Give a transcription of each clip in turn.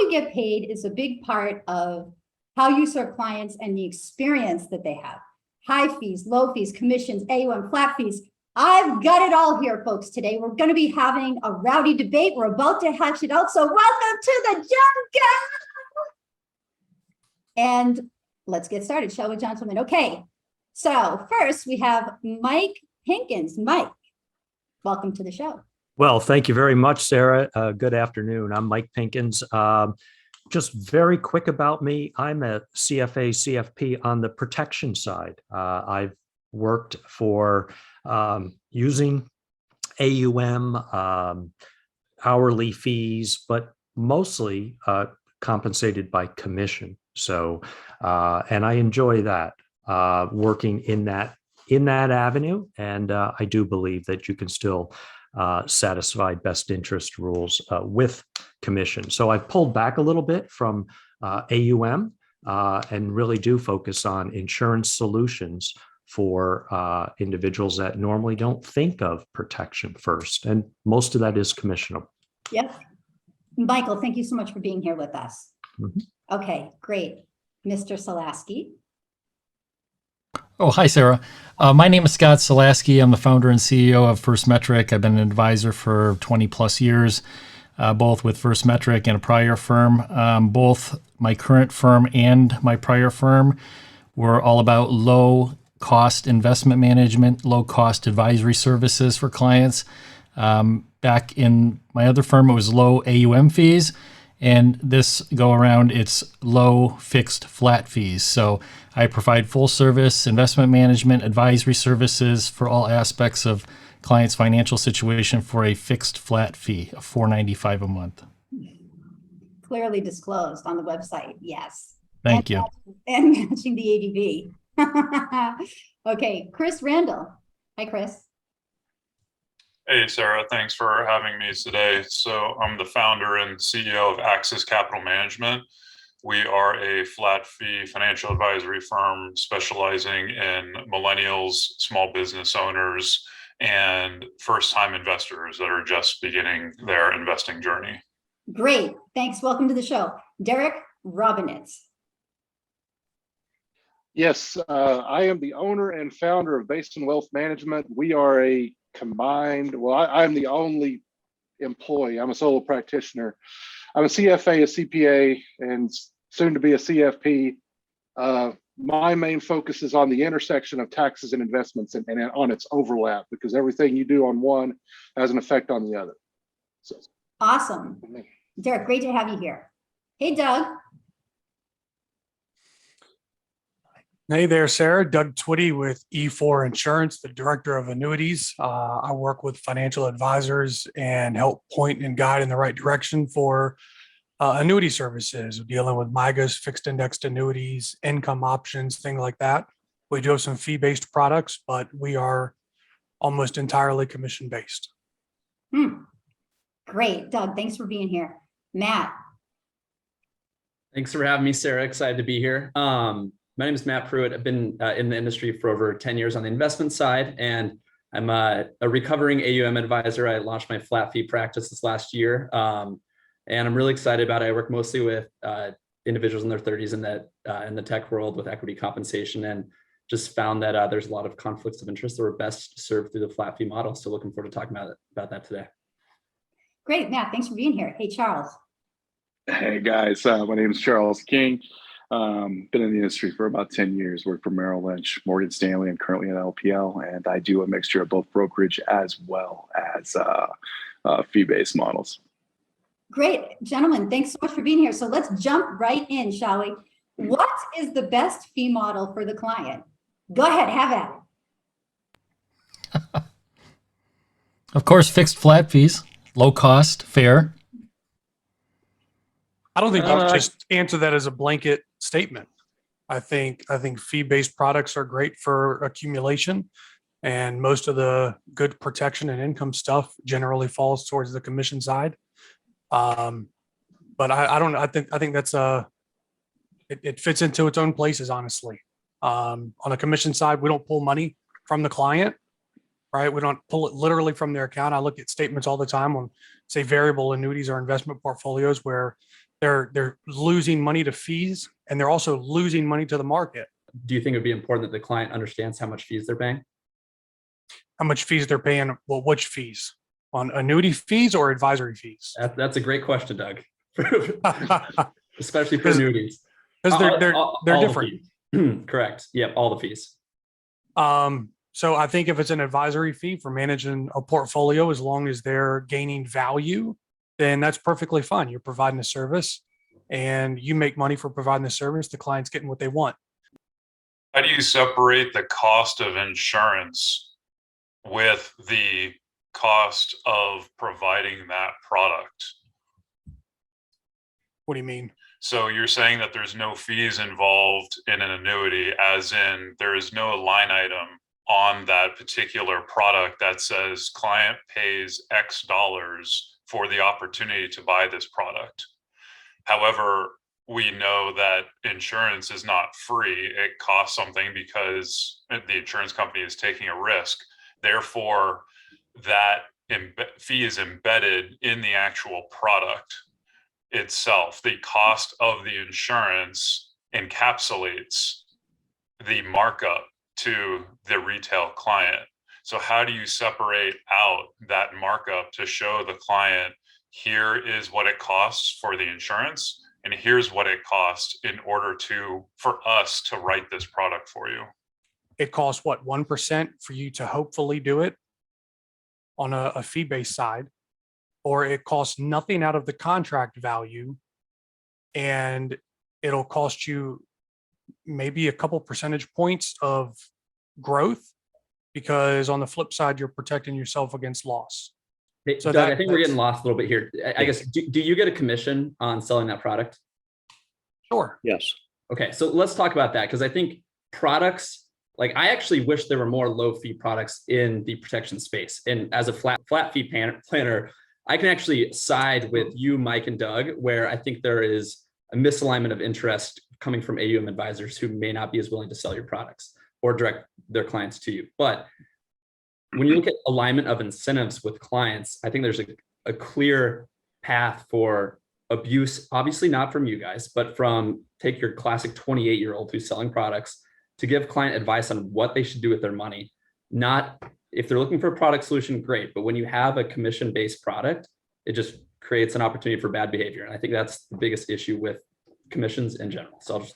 you get paid is a big part of how you serve clients and the experience that they have. High fees, low fees, commissions, AUM, flat fees. I've got it all here, folks, today. We're going to be having a rowdy debate. We're about to hash it out. So welcome to the jungle. And let's get started, shall we, gentlemen? Okay. So first we have Mike Pinkins. Mike, welcome to the show. Well, thank you very much, Sarah. Good afternoon. I'm Mike Pinkins. Just very quick about me. I'm a CFA, CFP on the protection side. I've worked for using AUM, hourly fees, but mostly compensated by commission. So, and I enjoy that, working in that avenue. And I do believe that you can still satisfy best interest rules with commission. So I've pulled back a little bit from AUM and really do focus on insurance solutions for individuals that normally don't think of protection first. And most of that is commissionable. Yep. Michael, thank you so much for being here with us. Mm-hmm. Okay, great. Mr. Salaski. Oh, hi, Sarah. My name is Scott Salaski. I'm the founder and CEO of First Metric. I've been an advisor for 20 plus years, both with First Metric and a prior firm. Both my current firm and my prior firm were all about low cost investment management, low cost advisory services for clients. Back in my other firm, it was low AUM fees. And this go around, it's low fixed flat fees. So I provide full service investment management advisory services for all aspects of clients' financial situation for a fixed flat fee of $4.95 a month. Clearly disclosed on the website. Yes. Thank you. And matching the ADV. Okay, Chris Randall. Hi, Chris. Hey, Sarah, thanks for having me today. So I'm the founder and CEO of Axis Capital Management. We are a flat fee financial advisory firm specializing in millennials, small business owners, and first-time investors that are just beginning their investing journey. Great. Thanks. Welcome to the show. Derek Robinitz. Yes, I am the owner and founder of Basin Wealth Management. We are a combined, I'm the only employee. I'm a solo practitioner. I'm a CFA, a CPA, and soon to be a CFP. My main focus is on the intersection of taxes and investments and on its overlap, because everything you do on one has an effect on the other. So. Awesome. Derek, great to have you here. Hey, Doug. Hey there, Sarah. Doug Twitty with E4 Insurance, the director of annuities. I work with financial advisors and help point and guide in the right direction for annuity services, dealing with MIGAs, fixed indexed annuities, income options, things like that. We do have some fee-based products, but we are almost entirely commission-based. Great, Doug. Thanks for being here. Matt. Thanks for having me, Sarah. Excited to be here. My name is Matt Pruitt. I've been in the industry for over 10 years on the investment side, and I'm a recovering AUM advisor. I launched my flat fee practice this last year, and I'm really excited about it. I work mostly with individuals in their 30s in the tech world with equity compensation, and just found that there's a lot of conflicts of interest that were best served through the flat fee model. So looking forward to talking about that today. Great, Matt. Thanks for being here. Hey, Charles. Hey, guys. My name is Charles King. Been in the industry for about 10 years, worked for Merrill Lynch, Morgan Stanley, and currently at LPL. And I do a mixture of both brokerage as well as fee-based models. Great, gentlemen. Thanks so much for being here. So let's jump right in, shall we? What is the best fee model for the client? Go ahead, have at it. Of course, fixed flat fees, low cost, fair. I don't think you can just answer that as a blanket statement. I think fee-based products are great for accumulation, and most of the good protection and income stuff generally falls towards the commission side. But I think that's it fits into its own places, honestly. On the commission side, we don't pull money from the client, right? We don't pull it literally from their account. I look at statements all the time on, say, variable annuities or investment portfolios where They're losing money to fees, and they're also losing money to the market. Do you think it would be important that the client understands how much fees they're paying? Oh. How much fees they're paying? Well, which fees? On annuity fees or advisory fees? That's a great question, Doug. Because Especially for annuities. they're All the different. fees. Correct. Yep, all the fees. So I think if it's an advisory fee for managing a portfolio, as long as they're gaining value, then that's perfectly fine. You're providing a service and you make money for providing the service. The client's getting what they want. How do you separate the cost of insurance with the cost of providing that product? What do you mean? So you're saying that there's no fees involved in an annuity, as in there is no line item on that particular product that says client pays X dollars for the opportunity to buy this product. However, we know that insurance is not free. It costs something because the insurance company is taking a risk. Therefore, that fee is embedded in the actual product itself. The cost of the insurance encapsulates the markup to the retail client. So how do you separate out that markup to show the client, here is what it costs for the insurance, and here's what it costs in order for us to write this product for you? It costs what, 1% for you to hopefully do it on a fee-based side, or it costs nothing out of the contract value and it'll cost you maybe a couple percentage points of growth, because on the flip side, you're protecting yourself against loss. Hey, So Doug, I think we're getting lost a little bit here. I guess, do you get a commission on selling that product? Sure. Yes. Okay, so let's talk about that, because I think products, like I actually wish there were more low fee products in the protection space. And as a flat fee planner, I can actually side with you, Mike and Doug, where I think there is a misalignment of interest coming from AUM advisors who may not be as willing to sell your products or direct their clients to you. But when you look at alignment of incentives with clients, I think there's a clear path for abuse, obviously not from you guys, but from, take your classic 28-year-old who's selling products, to give client advice on what they should do with their money. Not, if they're looking for a product solution, great. But when you have a commission-based product, it just creates an opportunity for bad behavior. And I think that's the biggest issue with commissions in general. So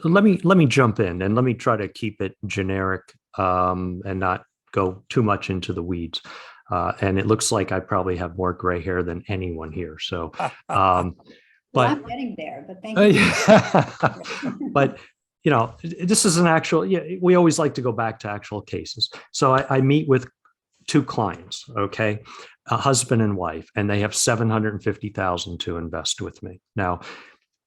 let me jump in and let me try to keep it generic and not go too much into the weeds. And it looks like I probably have more gray hair than anyone here. So, Well, but I'm getting there, but thank you. but you know, this is an actual. Yeah, we always like to go back to actual cases. So I meet with two clients, okay, a husband and wife, and they have $750,000 to invest with me. Now,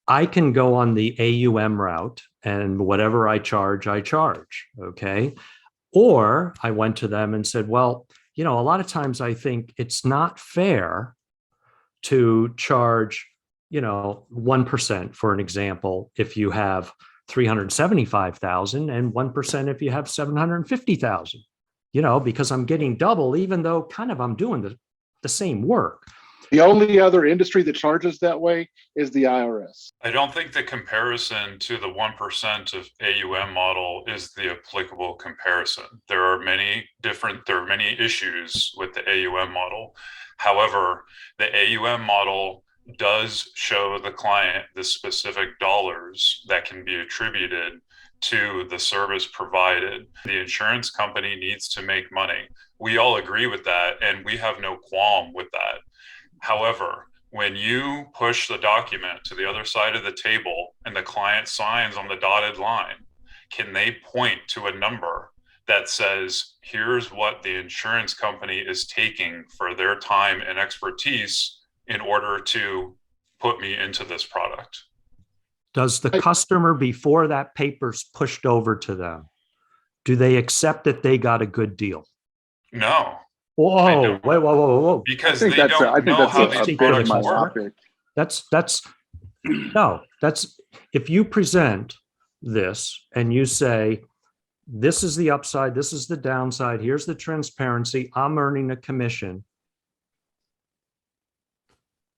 I can go on the AUM route, and whatever I charge, okay? Or I went to them and said, well, you know, a lot of times I think it's not fair to charge, you know, 1%, for an example, if you have 375,000, and 1% if you have 750,000, you know, because I'm getting double, even though kind of I'm doing the same work. The only other industry that charges that way is the IRS. I don't think the comparison to the 1% of AUM model is the applicable comparison. There are many issues with the AUM model. However, the AUM model does show the client the specific dollars that can be attributed to the service provided. The insurance company needs to make money. We all agree with that, and we have no qualm with that. However, when you push the document to the other side of the table and the client signs on the dotted line, can they point to a number that says, here's what the insurance company is taking for their time and expertise in order to put me into this product? Does the customer, before that paper's pushed over to them, do they accept that they got a good deal? No. Whoa, whoa. Because they don't know how these products work. That's if you present this and you say, this is the upside, this is the downside, here's the transparency, I'm earning a commission.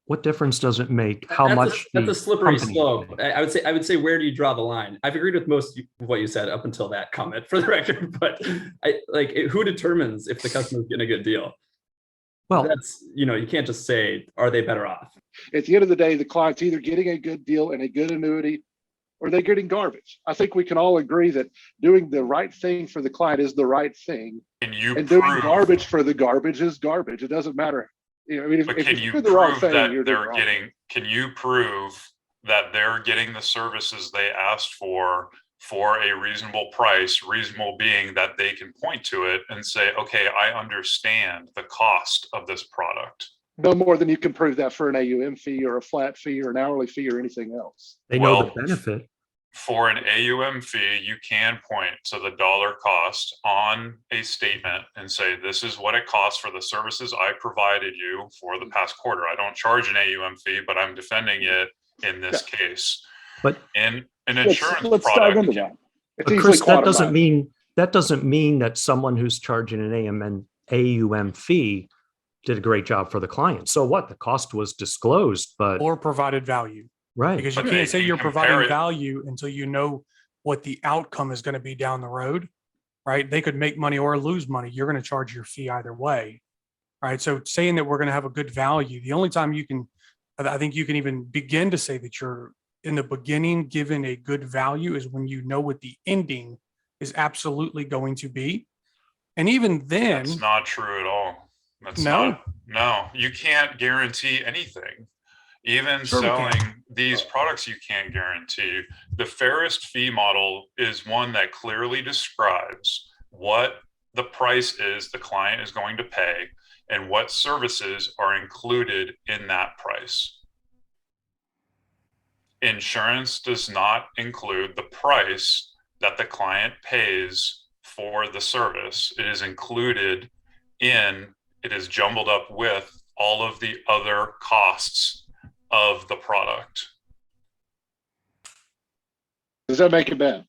What difference does it make how That's much that's the a slippery company slope. pays? I would say, where do you draw the line? I've agreed with most of what you said up until that comment, for the record. But who determines if the customer's getting a good deal? Well, That's, you can't just say, are they better off? At the end of the day, the client's either getting a good deal and a good annuity, or they're getting garbage. I think we can all agree that doing the right thing for the client is the right thing. Can you And doing prove, garbage for the garbage is garbage. It doesn't matter. I mean, but if can you're you doing the wrong prove thing, that you're doing they're wrong. can you prove that they're getting the services they asked for a reasonable price, reasonable being that they can point to it and say, okay, I understand the cost of this product? No more than you can prove that for an AUM fee or a flat fee or an hourly fee or anything else. they know Well, the benefit. For an AUM fee, you can point to the dollar cost on a statement and say, this is what it costs for the services I provided you for the past quarter. I don't charge an AUM fee, but I'm defending it in this case. But in an Let's insurance dive product, into that. It's But easily Chris, that doesn't quantified. mean that someone who's charging an AUM fee did a great job for the client. So what? The cost was disclosed, but Or provided value. right. Because you But can't they say can you're compare providing it. value until you know what the outcome is going to be down the road, right? They could make money or lose money. You're going to charge your fee either way, right? So saying that we're going to have a good value, the only time I think you can even begin to say that you're in the beginning given a good value is when you know what the ending is absolutely going to be. And even then, that's not true at all. That's No? no, you can't guarantee anything. Even Sure we can. selling these products, you can't guarantee. The fairest fee model is one that clearly describes what the price is the client is going to pay and what services are included in that price. Insurance does not include the price that the client pays for the service. It is included in, it is jumbled up with all of the other costs of the product. Does that make it bad?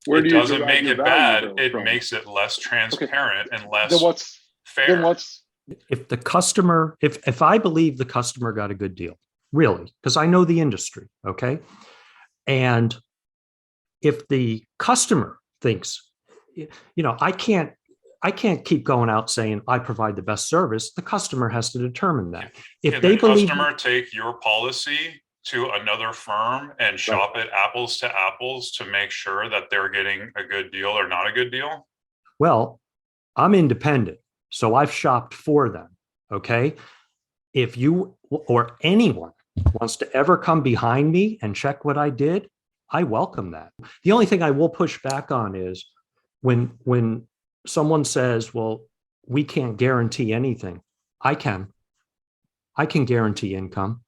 Where It do you doesn't derive make your it bad. value, though, It from? makes it less transparent and less Then what's fair. then what's If the customer, if I believe the customer got a good deal, really, because I know the industry, okay? And if the customer thinks, I can't keep going out saying I provide the best service. The customer has to determine that. If Can they the believe, customer take your policy to another firm and shop it apples to apples to make sure that they're getting a good deal or not a good deal? well, I'm independent, so I've shopped for them, okay? If you or anyone wants to ever come behind me and check what I did, I welcome that. The only thing I will push back on is when someone says, well, we can't guarantee anything. I can guarantee income.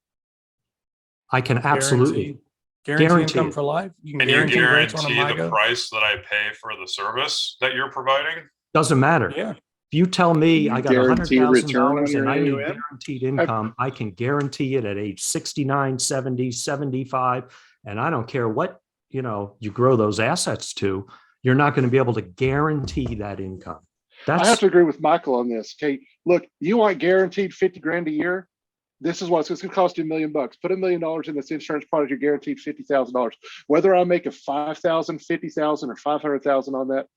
I can absolutely guarantee income Guaranteed. for life. You can Can you guarantee rates on a guarantee the MIGA. price that I pay for the service that you're providing? doesn't matter. Yeah. If you tell me You I got guarantee return on $100,000 your and I need AUM? guaranteed income, I can guarantee it at age 69, 70, 75. And I don't care what, you grow those assets to, you're not going to be able to guarantee that income. I have That's to agree with Michael on this. Okay, look, you want guaranteed 50 grand a year. This is what it's going to cost you $1 million. Put $1 million in this insurance product, you're guaranteed $50,000. Whether I make a 5,000, 50,000, or 500,000 on that,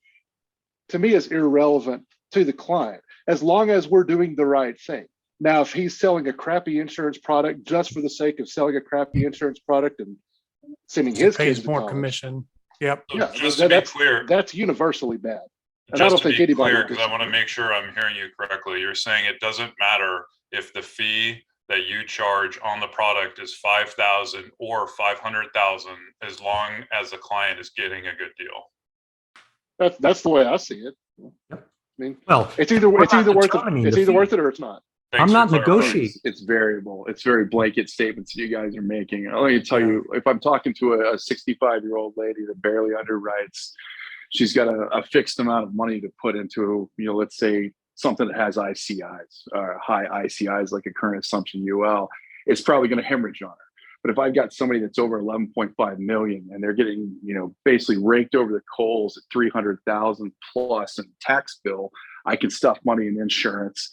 to me is irrelevant to the client, as long as we're doing the right thing. Now, if he's selling a crappy insurance product just for the sake of selling a crappy insurance product and sending his kids Pays to more college, commission. Yep. So yeah, just to be that's clear, that's universally bad. And I just don't to think be anybody clear, would because I want to disagree. make sure I'm hearing you correctly. You're saying it doesn't matter if the fee that you charge on the product is 5,000 or 500,000, as long as the client is getting a good deal. That's the way I see it. I mean, well, it's either we're it's not either worth it. determining It's the either fee. worth it or it's not. Thanks I'm for not clarifying. negotiating. It's variable. It's very blanket statements you guys are making. Let me tell you, if I'm talking to a 65-year-old lady that barely underwrites, she's got a fixed amount of money to put into, let's say something that has ICIs, high ICIs, like a current assumption UL, it's probably going to hemorrhage on her. But if I've got somebody that's over 11.5 million and they're getting, basically raked over the coals at 300,000 plus in tax bill, I can stuff money in insurance.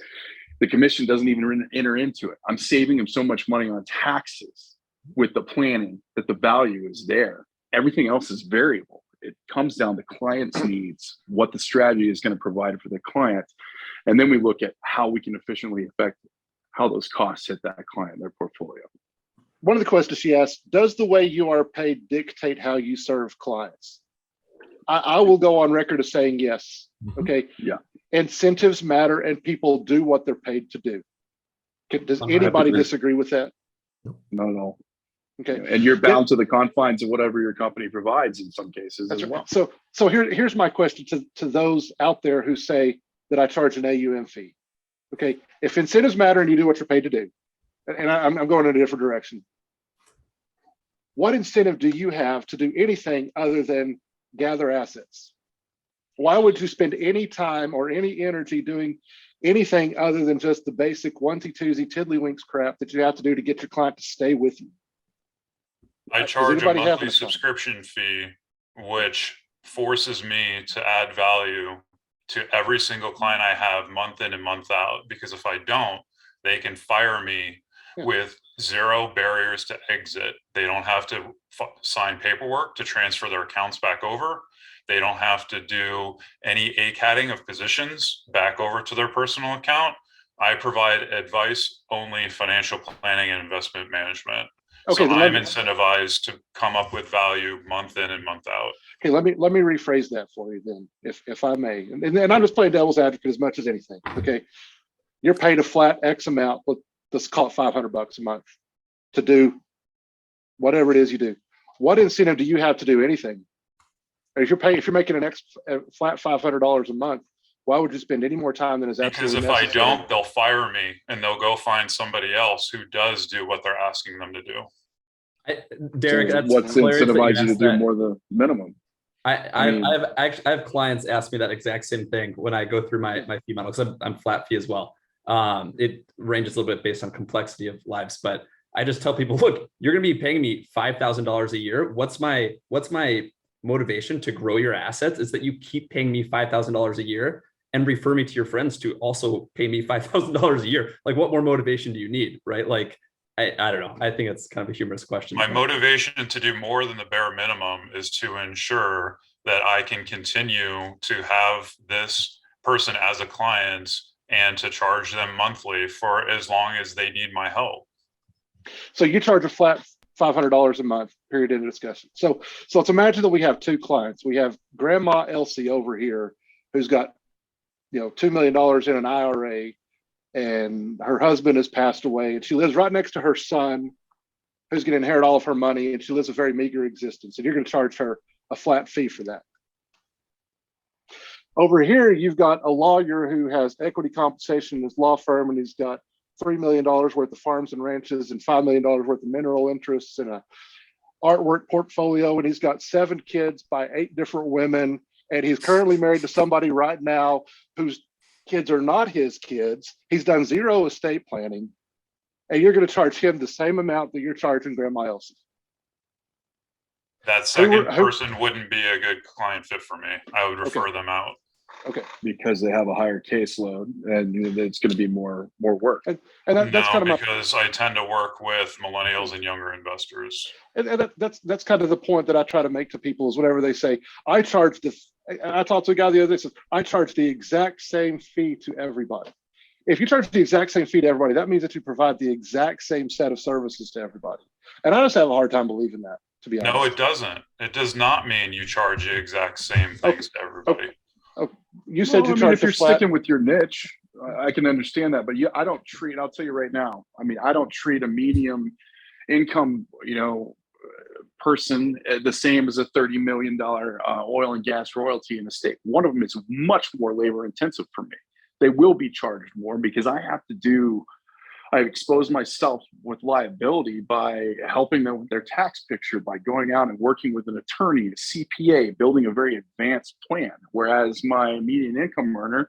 The commission doesn't even enter into it. I'm saving them so much money on taxes with the planning that the value is there. Everything else is variable. It comes down to clients' needs, what the strategy is going to provide for the client. And then we look at how we can efficiently affect how those costs hit that client, their portfolio. One of the questions she asked, does the way you are paid dictate how you serve clients? I will go on record as saying yes. Okay. Yeah. Incentives matter and people do what they're paid to do. Does anybody disagree with that? Not at all. Okay. And you're bound to the confines of whatever your company provides in some cases as well. So here's my question to those out there who say that I charge an AUM fee. Okay. If incentives matter and you do what you're paid to do, and I'm going in a different direction, what incentive do you have to do anything other than gather assets? Why would you spend any time or any energy doing anything other than just the basic onesie twosie tiddlywinks crap that you have to do to get your client to stay with you? I charge a monthly subscription fee, which forces me to add value to every single client I have month in and month out. Because if I don't, they can fire me with zero barriers to exit. They don't have to sign paperwork to transfer their accounts back over. They don't have to do any ACATing of positions back over to their personal account. I provide advice only, financial planning and investment management. Okay, so I'm incentivized to come up with value month in and month out. Okay, let me rephrase that for you then, if I may. And I'm just playing devil's advocate as much as anything. Okay, you're paid a flat X amount. Let's call it $500 a month to do whatever it is you do. What incentive do you have to do anything? If you're making a flat $500 a month, why would you spend any more time than is absolutely necessary? Because if I don't, they'll fire me and they'll go find somebody else who does do what they're asking them to do. Derek, so what's incentivized you to do more than the minimum? I have clients ask me that exact same thing when I go through my fee model, because I'm flat fee as well. It ranges a little bit based on complexity of lives, but I just tell people, look, you're going to be paying me $5,000 a year. What's my motivation to grow your assets is that you keep paying me $5,000 a year and refer me to your friends to also pay me $5,000 a year. Like, what more motivation do you need, right? Like, I don't know. I think it's kind of a humorous question. My motivation to do more than the bare minimum is to ensure that I can continue to have this person as a client and to charge them monthly for as long as they need my help. So you charge a flat $500 a month, period, end of discussion. So let's imagine that we have two clients. We have Grandma Elsie over here, who's got, $2 million in an IRA, and her husband has passed away, and she lives right next to her son, who's going to inherit all of her money, and she lives a very meager existence, and you're going to charge her a flat fee for that. Over here, you've got a lawyer who has equity compensation in his law firm, and he's got $3 million worth of farms and ranches and $5 million worth of mineral interests and a artwork portfolio, and he's got 7 kids by 8 different women, and he's currently married to somebody right now whose kids are not his kids. He's done 0 estate planning, and you're going to charge him the same amount that you're charging Grandma Elsie. That second person wouldn't be a good client fit for me. I would refer them out. Okay. Because they have a higher caseload and it's going to be more work. And that's kind of because I tend to work with millennials and younger investors. And that's kind of the point that I try to make to people is whenever they say, I talked to a guy the other day, said, I charge the exact same fee to everybody. If you charge the exact same fee to everybody, that means that you provide the exact same set of services to everybody. And I just have a hard time believing that, to be honest. No, it doesn't. It does not mean you charge the exact same things to everybody. You said if you're sticking with your niche, I can understand that, but I don't treat, I'll tell you right now, I don't treat a medium income, person the same as a $30 million oil and gas royalty in the state. One of them is much more labor intensive for me. They will be charged more because I expose myself with liability by helping them with their tax picture, by going out and working with an attorney, a CPA, building a very advanced plan. Whereas my median income earner,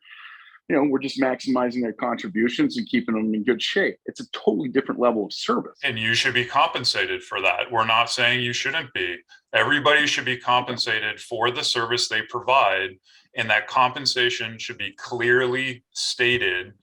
we're just maximizing their contributions and keeping them in good shape. It's a totally different level of service. And you should be compensated for that. We're not saying you shouldn't be. Everybody should be compensated for the service they provide. And that compensation should be clearly stated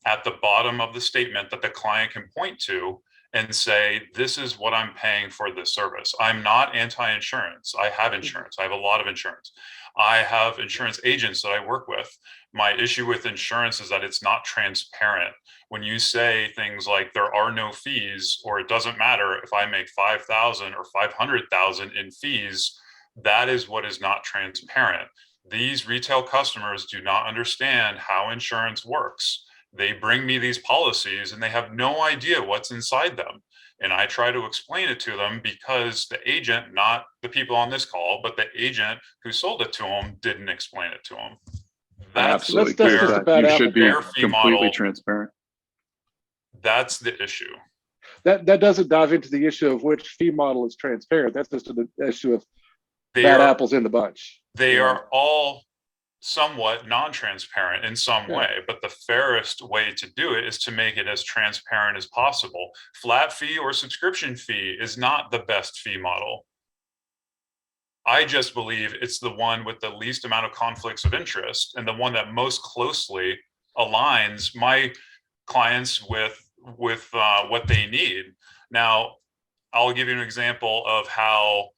at the bottom of the statement that the client can point to and say, this is what I'm paying for this service. I'm not anti-insurance. I have insurance. I have a lot of insurance. I have insurance agents that I work with. My issue with insurance is that it's not transparent. When you say things like there are no fees, or it doesn't matter if I make 5,000 or 500,000 in fees, that is what is not transparent. These retail customers do not understand how insurance works. They bring me these policies and they have no idea what's inside them. And I try to explain it to them because the agent, not the people on this call, but the agent who sold it to them didn't explain it to them. That's Absolutely. That's clear. just about You should be Fair fee completely model. transparent. That's the issue. That doesn't dive into the issue of which fee model is transparent. That's just the issue of They bad are, apples in the bunch. they Yeah. are all somewhat non-transparent in some Yeah. way, but the fairest way to do it is to make it as transparent as possible. Flat fee or subscription fee is not the best fee model. I just believe it's the one with the least amount of conflicts of interest and the one that most closely aligns my clients with what they need. Now, I'll give you an example of how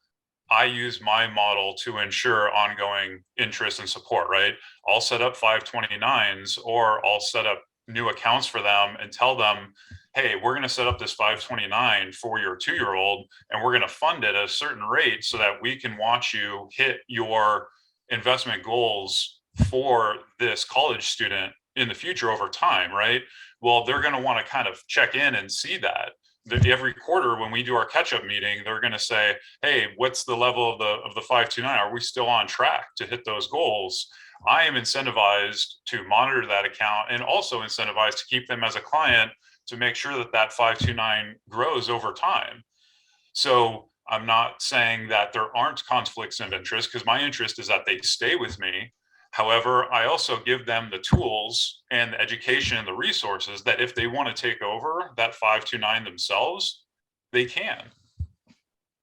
I use my model to ensure ongoing interest and support, right? I'll set up 529s, or I'll set up new accounts for them and tell them, hey, we're going to set up this 529 for your 2-year-old, and we're going to fund it at a certain rate so that we can watch you hit your investment goals for this college student in the future over time, right? Well, they're going to want to kind of check in and see that. Every quarter when we do our catch-up meeting, they're going to say, hey, what's the level of the 529? Are we still on track to hit those goals? I am incentivized to monitor that account, and also incentivized to keep them as a client to make sure that that 529 grows over time. So I'm not saying that there aren't conflicts of interest, because my interest is that they stay with me. However, I also give them the tools and the education and the resources that if they want to take over that 529 themselves, they can.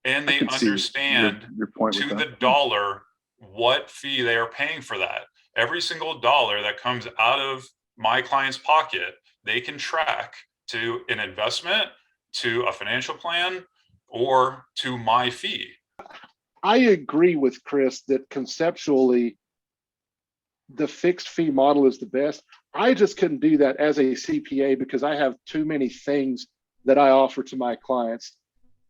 And they can see understand your point to with the that. dollar what fee they are paying for that. Every single dollar that comes out of my client's pocket, they can track to an investment, to a financial plan, or to my fee. I agree with Chris that conceptually the fixed fee model is the best. I just couldn't do that as a CPA because I have too many things that I offer to my clients.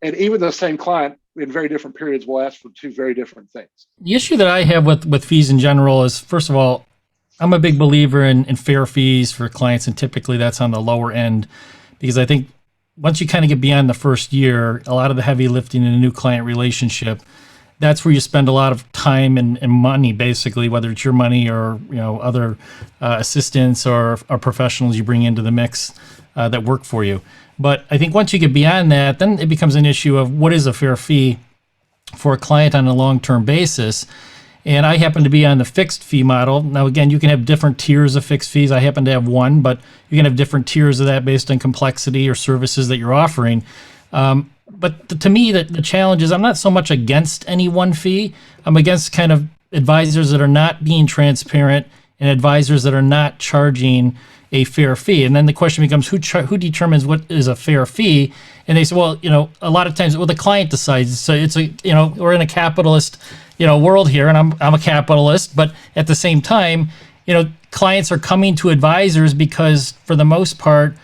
And even the same client in very different periods will ask for two very different things. The issue that I have with fees in general is, first of all, I'm a big believer in fair fees for clients, and typically that's on the lower end, because I think once you kind of get beyond the first year, a lot of the heavy lifting in a new client relationship, that's where you spend a lot of time and money, basically, whether it's your money or other assistants or professionals you bring into the mix that work for you. But I think once you get beyond that, then it becomes an issue of what is a fair fee for a client on a long-term basis. And I happen to be on the fixed fee model. Now, again, you can have different tiers of fixed fees. I happen to have one, but you can have different tiers of that based on complexity or services that you're offering. But to me, the challenge is I'm not so much against any one fee. I'm against kind of advisors that are not being transparent and advisors that are not charging a fair fee. And then the question becomes, who determines what is a fair fee? And they say, well, a lot of times, the client decides. So it's we're in a capitalist, world here, and I'm a capitalist. But at the same time, clients are coming to advisors because, for the most part,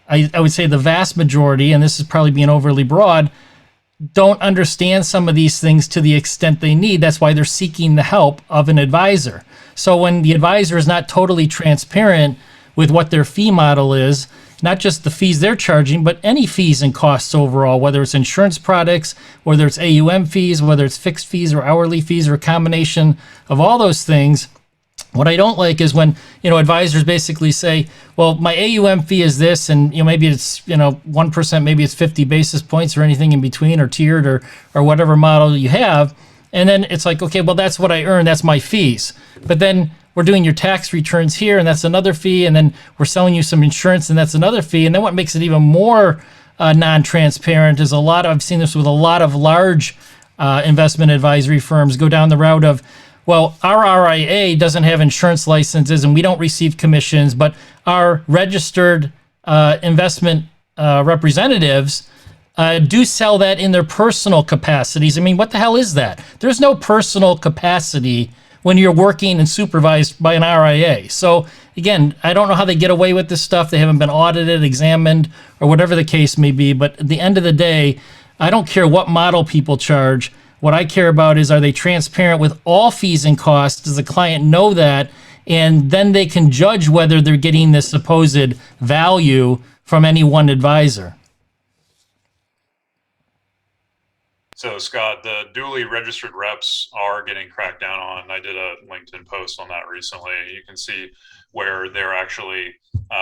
I would say the vast majority, and this is probably being overly broad, don't understand some of these things to the extent they need. That's why they're seeking the help of an advisor. So when the advisor is not totally transparent with what their fee model is, not just the fees they're charging, but any fees and costs overall, whether it's insurance products, whether it's AUM fees, whether it's fixed fees or hourly fees, or a combination of all those things. What I don't like is when, advisors basically say, well, my AUM fee is this, and maybe it's 1%, maybe it's 50 basis points or anything in between, or tiered, or whatever model you have. And then it's like, okay, well, that's what I earn, that's my fees. But then we're doing your tax returns here, and that's another fee, and then we're selling you some insurance, and that's another fee. And then what makes it even more non-transparent is I've seen this with a lot of large investment advisory firms go down the route of, well, our RIA doesn't have insurance licenses and we don't receive commissions, but our registered investment representatives do sell that in their personal capacities. I mean, what the hell is that? There's no personal capacity when you're working and supervised by an RIA. So again, I don't know how they get away with this stuff. They haven't been audited, examined, or whatever the case may be. But at the end of the day, I don't care what model people charge. What I care about is, are they transparent with all fees and costs? Does the client know that? And then they can judge whether they're getting the supposed value from any one advisor. So Scott, the duly registered reps are getting cracked down on. I did a LinkedIn post on that recently. You can see where they're actually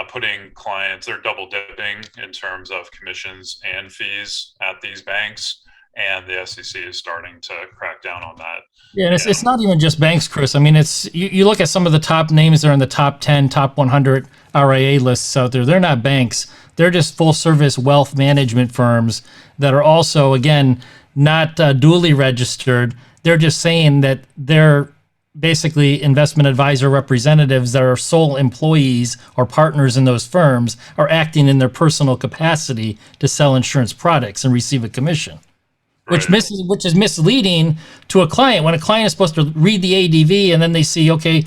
putting clients, they're double dipping in terms of commissions and fees at these banks. And the SEC is starting to crack down on that. Yeah, and it's not even just banks, Chris. I mean, it's you look at some of the top names that are in the top 10, top 100 RIA lists out there. They're not banks. They're just full service wealth management firms that are also, again, not duly registered. They're just saying that they're basically investment advisor representatives that are sole employees or partners in those firms are acting in their personal capacity to sell insurance products and receive a commission. Which is misleading to a client. When a client is supposed to read the ADV and then they see, okay,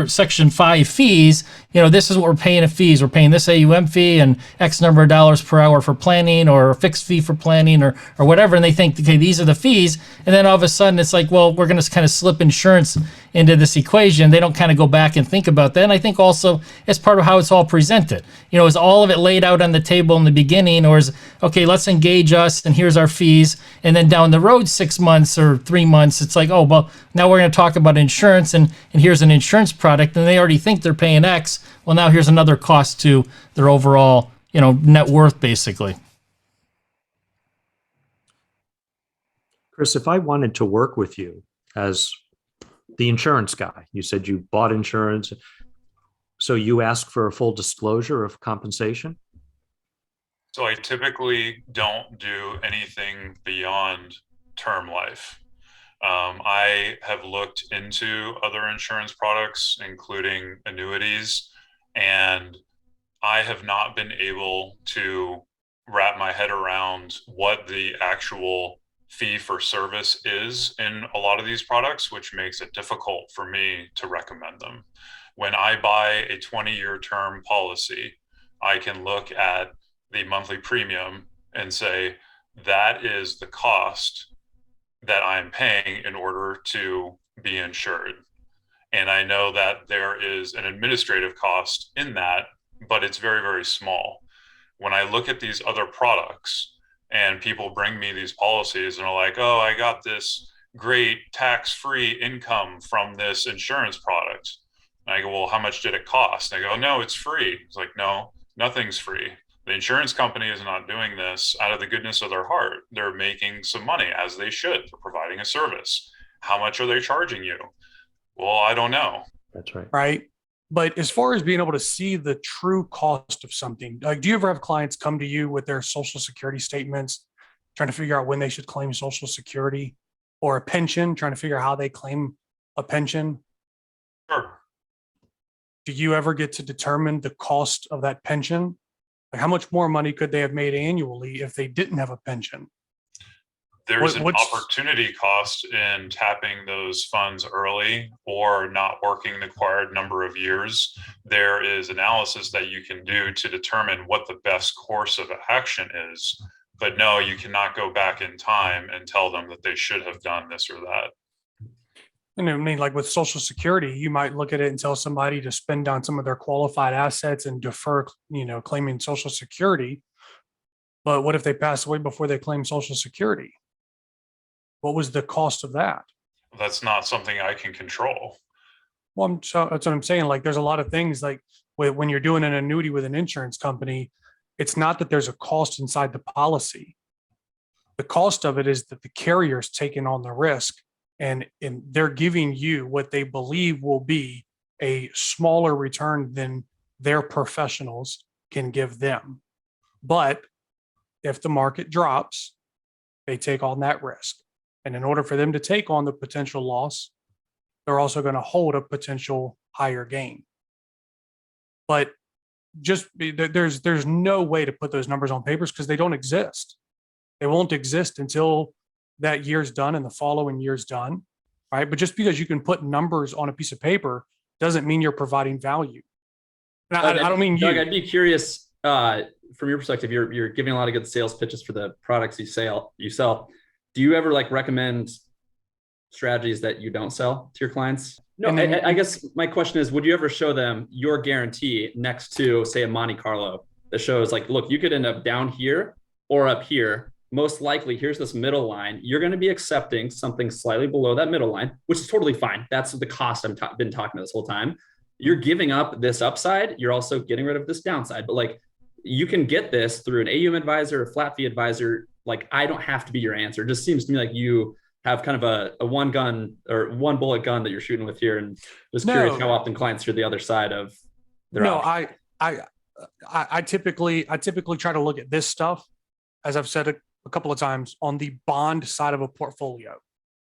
section 5 fees, this is what we're paying in fees. We're paying this AUM fee and X number of dollars per hour for planning, or a fixed fee for planning, or whatever. And they think, okay, these are the fees. And then all of a sudden it's like, well, we're going to kind of slip insurance into this equation. They don't kind of go back and think about that. And I think also as part of how it's all presented, is all of it laid out on the table in the beginning, or is, okay, let's engage us and here's our fees. And then down the road, 6 months or 3 months, it's like, oh, well, now we're going to talk about insurance and here's an insurance product. And they already think they're paying X. Well, now here's another cost to their overall, net worth, basically. Chris, if I wanted to work with you as the insurance guy, you said you bought insurance, so you ask for a full disclosure of compensation? So I typically don't do anything beyond term life. I have looked into other insurance products, including annuities, and I have not been able to wrap my head around what the actual fee for service is in a lot of these products, which makes it difficult for me to recommend them. When I buy a 20-year term policy, I can look at the monthly premium and say, that is the cost that I'm paying in order to be insured. And I know that there is an administrative cost in that, but it's very, very small. When I look at these other products and people bring me these policies and are like, oh, I got this great tax-free income from this insurance product. And I go, well, how much did it cost? And they go, no, it's free. It's like, no, nothing's free. The insurance company is not doing this out of the goodness of their heart. They're making some money, as they should, for providing a service. How much are they charging you? Well, I don't know. That's right. Right. But as far as being able to see the true cost of something, like, do you ever have clients come to you with their Social Security statements, trying to figure out when they should claim Social Security, or a pension, trying to figure out how they claim a pension? Sure. Do you ever get to determine the cost of that pension? Like, how much more money could they have made annually if they didn't have a pension? There's an opportunity cost in tapping those funds early or not working the required number of years. There is analysis that you can do to determine what the best course of action is. But no, you cannot go back in time and tell them that they should have done this or that. And I mean, like with Social Security, you might look at it and tell somebody to spend down some of their qualified assets and defer, claiming Social Security. But what if they pass away before they claim Social Security? What was the cost of that? That's not something I can control. Well, that's what I'm saying. Like, there's a lot of things, like when you're doing an annuity with an insurance company, it's not that there's a cost inside the policy. The cost of it is that the carrier's taking on the risk, and they're giving you what they believe will be a smaller return than their professionals can give them. But if the market drops, they take on that risk. And in order for them to take on the potential loss, they're also going to hold a potential higher gain. But there's no way to put those numbers on papers because they don't exist. They won't exist until that year's done and the following year's done, right? But just because you can put numbers on a piece of paper doesn't mean you're providing value. Now, I don't mean Doug, you. I'd be curious from your perspective. You're giving a lot of good sales pitches for the products you sell. Do you ever like recommend strategies that you don't sell to your clients? No, I guess my question is, would you ever show them your guarantee next to, say, a Monte Carlo that shows like, look, you could end up down here or up here. Most likely, here's this middle line. You're going to be accepting something slightly below that middle line, which is totally fine. That's the cost I've been talking about this whole time. You're giving up this upside. You're also getting rid of this downside. But like, you can get this through an AUM advisor, a flat fee advisor. Like, I don't have to be your answer. It just seems to me like you have kind of a one gun or one bullet gun that you're shooting with here. And just curious how often clients hear the other side of their option. I typically try to look at this stuff, as I've said a couple of times, on the bond side of a portfolio,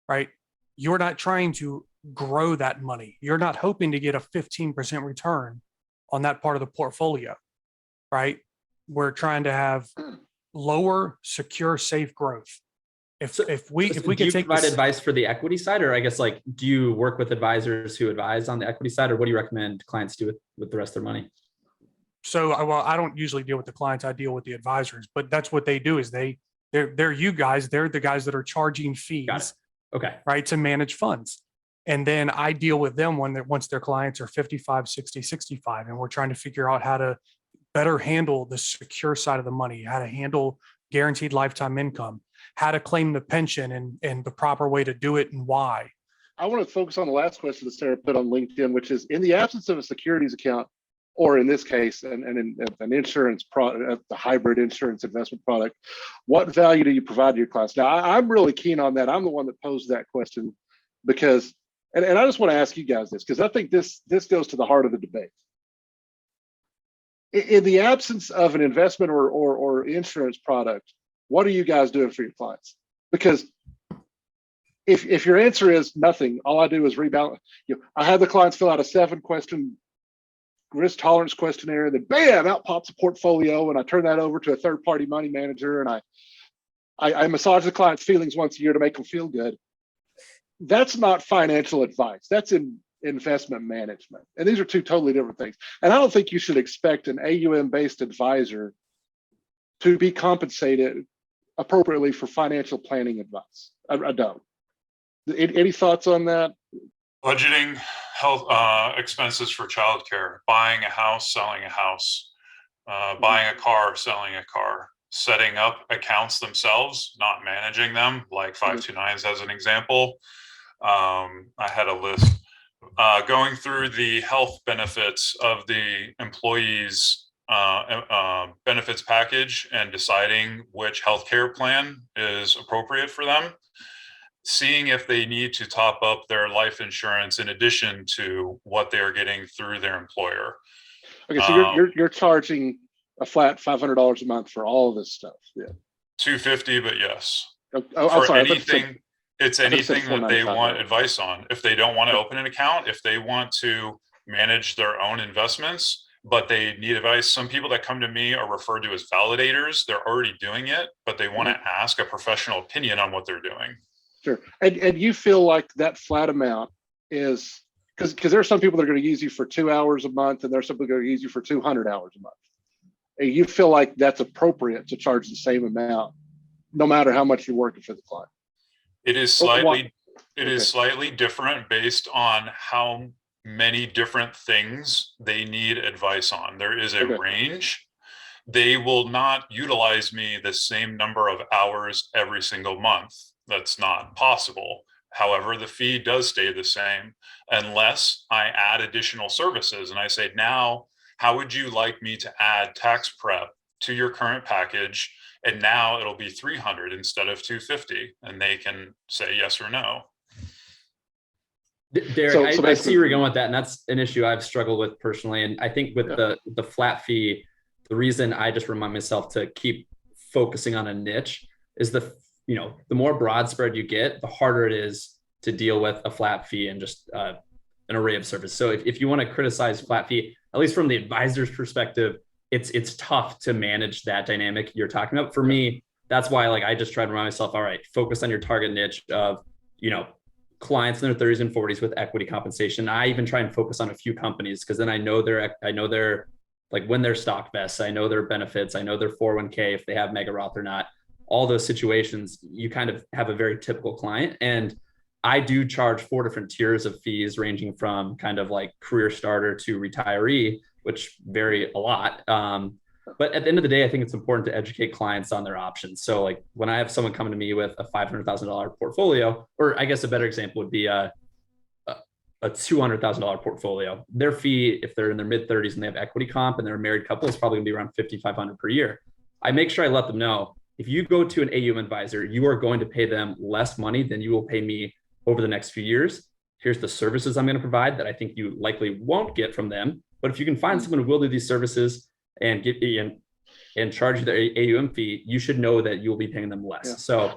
right? You're not trying to grow that money. You're not hoping to get a 15% return on that part of the portfolio, right? We're trying to have lower, secure, safe growth. If we can provide advice for the equity side, or I guess like, do you work with advisors who advise on the equity side, or what do you recommend clients do with the rest of their money? So, well, I don't usually deal with the clients. I deal with the advisors, but that's what they do is they're you guys. They're the guys that are charging fees, okay, right, to manage funds. And then I deal with them once their clients are 55, 60, 65, and we're trying to figure out how to better handle the secure side of the money, how to handle guaranteed lifetime income, how to claim the pension and the proper way to do it and why. I want to focus on the last question that Sarah put on LinkedIn, which is, in the absence of a securities account, or in this case, and in an insurance product, the hybrid insurance investment product, what value do you provide to your clients? Now, I'm really keen on that. I'm the one that posed that question because, and I just want to ask you guys this, because I think this goes to the heart of the debate. In the absence of an investment or insurance product, what are you guys doing for your clients? Because if your answer is nothing, all I do is rebalance. I have the clients fill out a 7-question risk tolerance questionnaire, and then bam, out pops a portfolio, and I turn that over to a third-party money manager, and I massage the client's feelings once a year to make them feel good. That's not financial advice. That's in investment management. And these are two totally different things. And I don't think you should expect an AUM-based advisor to be compensated appropriately for financial planning advice. I don't. Any thoughts on that? Budgeting health expenses for childcare, buying a house, selling a house, buying a car, selling a car, setting up accounts themselves, not managing them, like 529s as an example. I had a list going through the health benefits of the employees' benefits package and deciding which healthcare plan is appropriate for them. Seeing if they need to top up their life insurance in addition to what they are getting through their employer. Okay, so you're charging a flat $500 a month for all of this stuff. Yeah, $250, but yes. I'm sorry. It's anything that they want advice on. If they don't want to open an account, if they want to manage their own investments, but they need advice. Some people that come to me are referred to as validators. They're already doing it, but they want to ask a professional opinion on what they're doing. Sure. And you feel like that flat amount is, because there are some people that are going to use you for 2 hours a month, and there's some people that are going to use you for 200 hours a month. And you feel like that's appropriate to charge the same amount, no matter how much you're working for the client. It is slightly different based on how many different things they need advice on. There is a range. They will not utilize me the same number of hours every single month. That's not possible. However, the fee does stay the same unless I add additional services. And I say, now, how would you like me to add tax prep to your current package? And now it'll be 300 instead of 250. And they can say yes or no. Derek, I see where you're going with that. And that's an issue I've struggled with personally. And I think with the flat fee, the reason I just remind myself to keep focusing on a niche is the more broad spread you get, the harder it is to deal with a flat fee and just an array of service. So if you want to criticize flat fee, at least from the advisor's perspective, it's tough to manage that dynamic you're talking about. For me, that's why like I just try to remind myself, all right, focus on your target niche of, clients in their 30s and 40s with equity compensation. I even try and focus on a few companies because then I know their like when their stock vests, I know their benefits, I know their 401k, if they have mega Roth or not. All those situations, you kind of have a very typical client. And I do charge 4 different tiers of fees ranging from kind of like career starter to retiree, which vary a lot. But at the end of the day, I think it's important to educate clients on their options. So like when I have someone coming to me with a $500,000 portfolio, or I guess a better example would be a $200,000 portfolio, their fee, if they're in their mid 30s and they have equity comp and they're a married couple, is probably gonna be around $5,500 per year. I make sure I let them know, if you go to an AUM advisor, you are going to pay them less money than you will pay me over the next few years. Here's the services I'm going to provide that I think you likely won't get from them. But if you can find someone who will do these services and get and charge you the AUM fee, you should know that you'll be paying them less. Yeah. So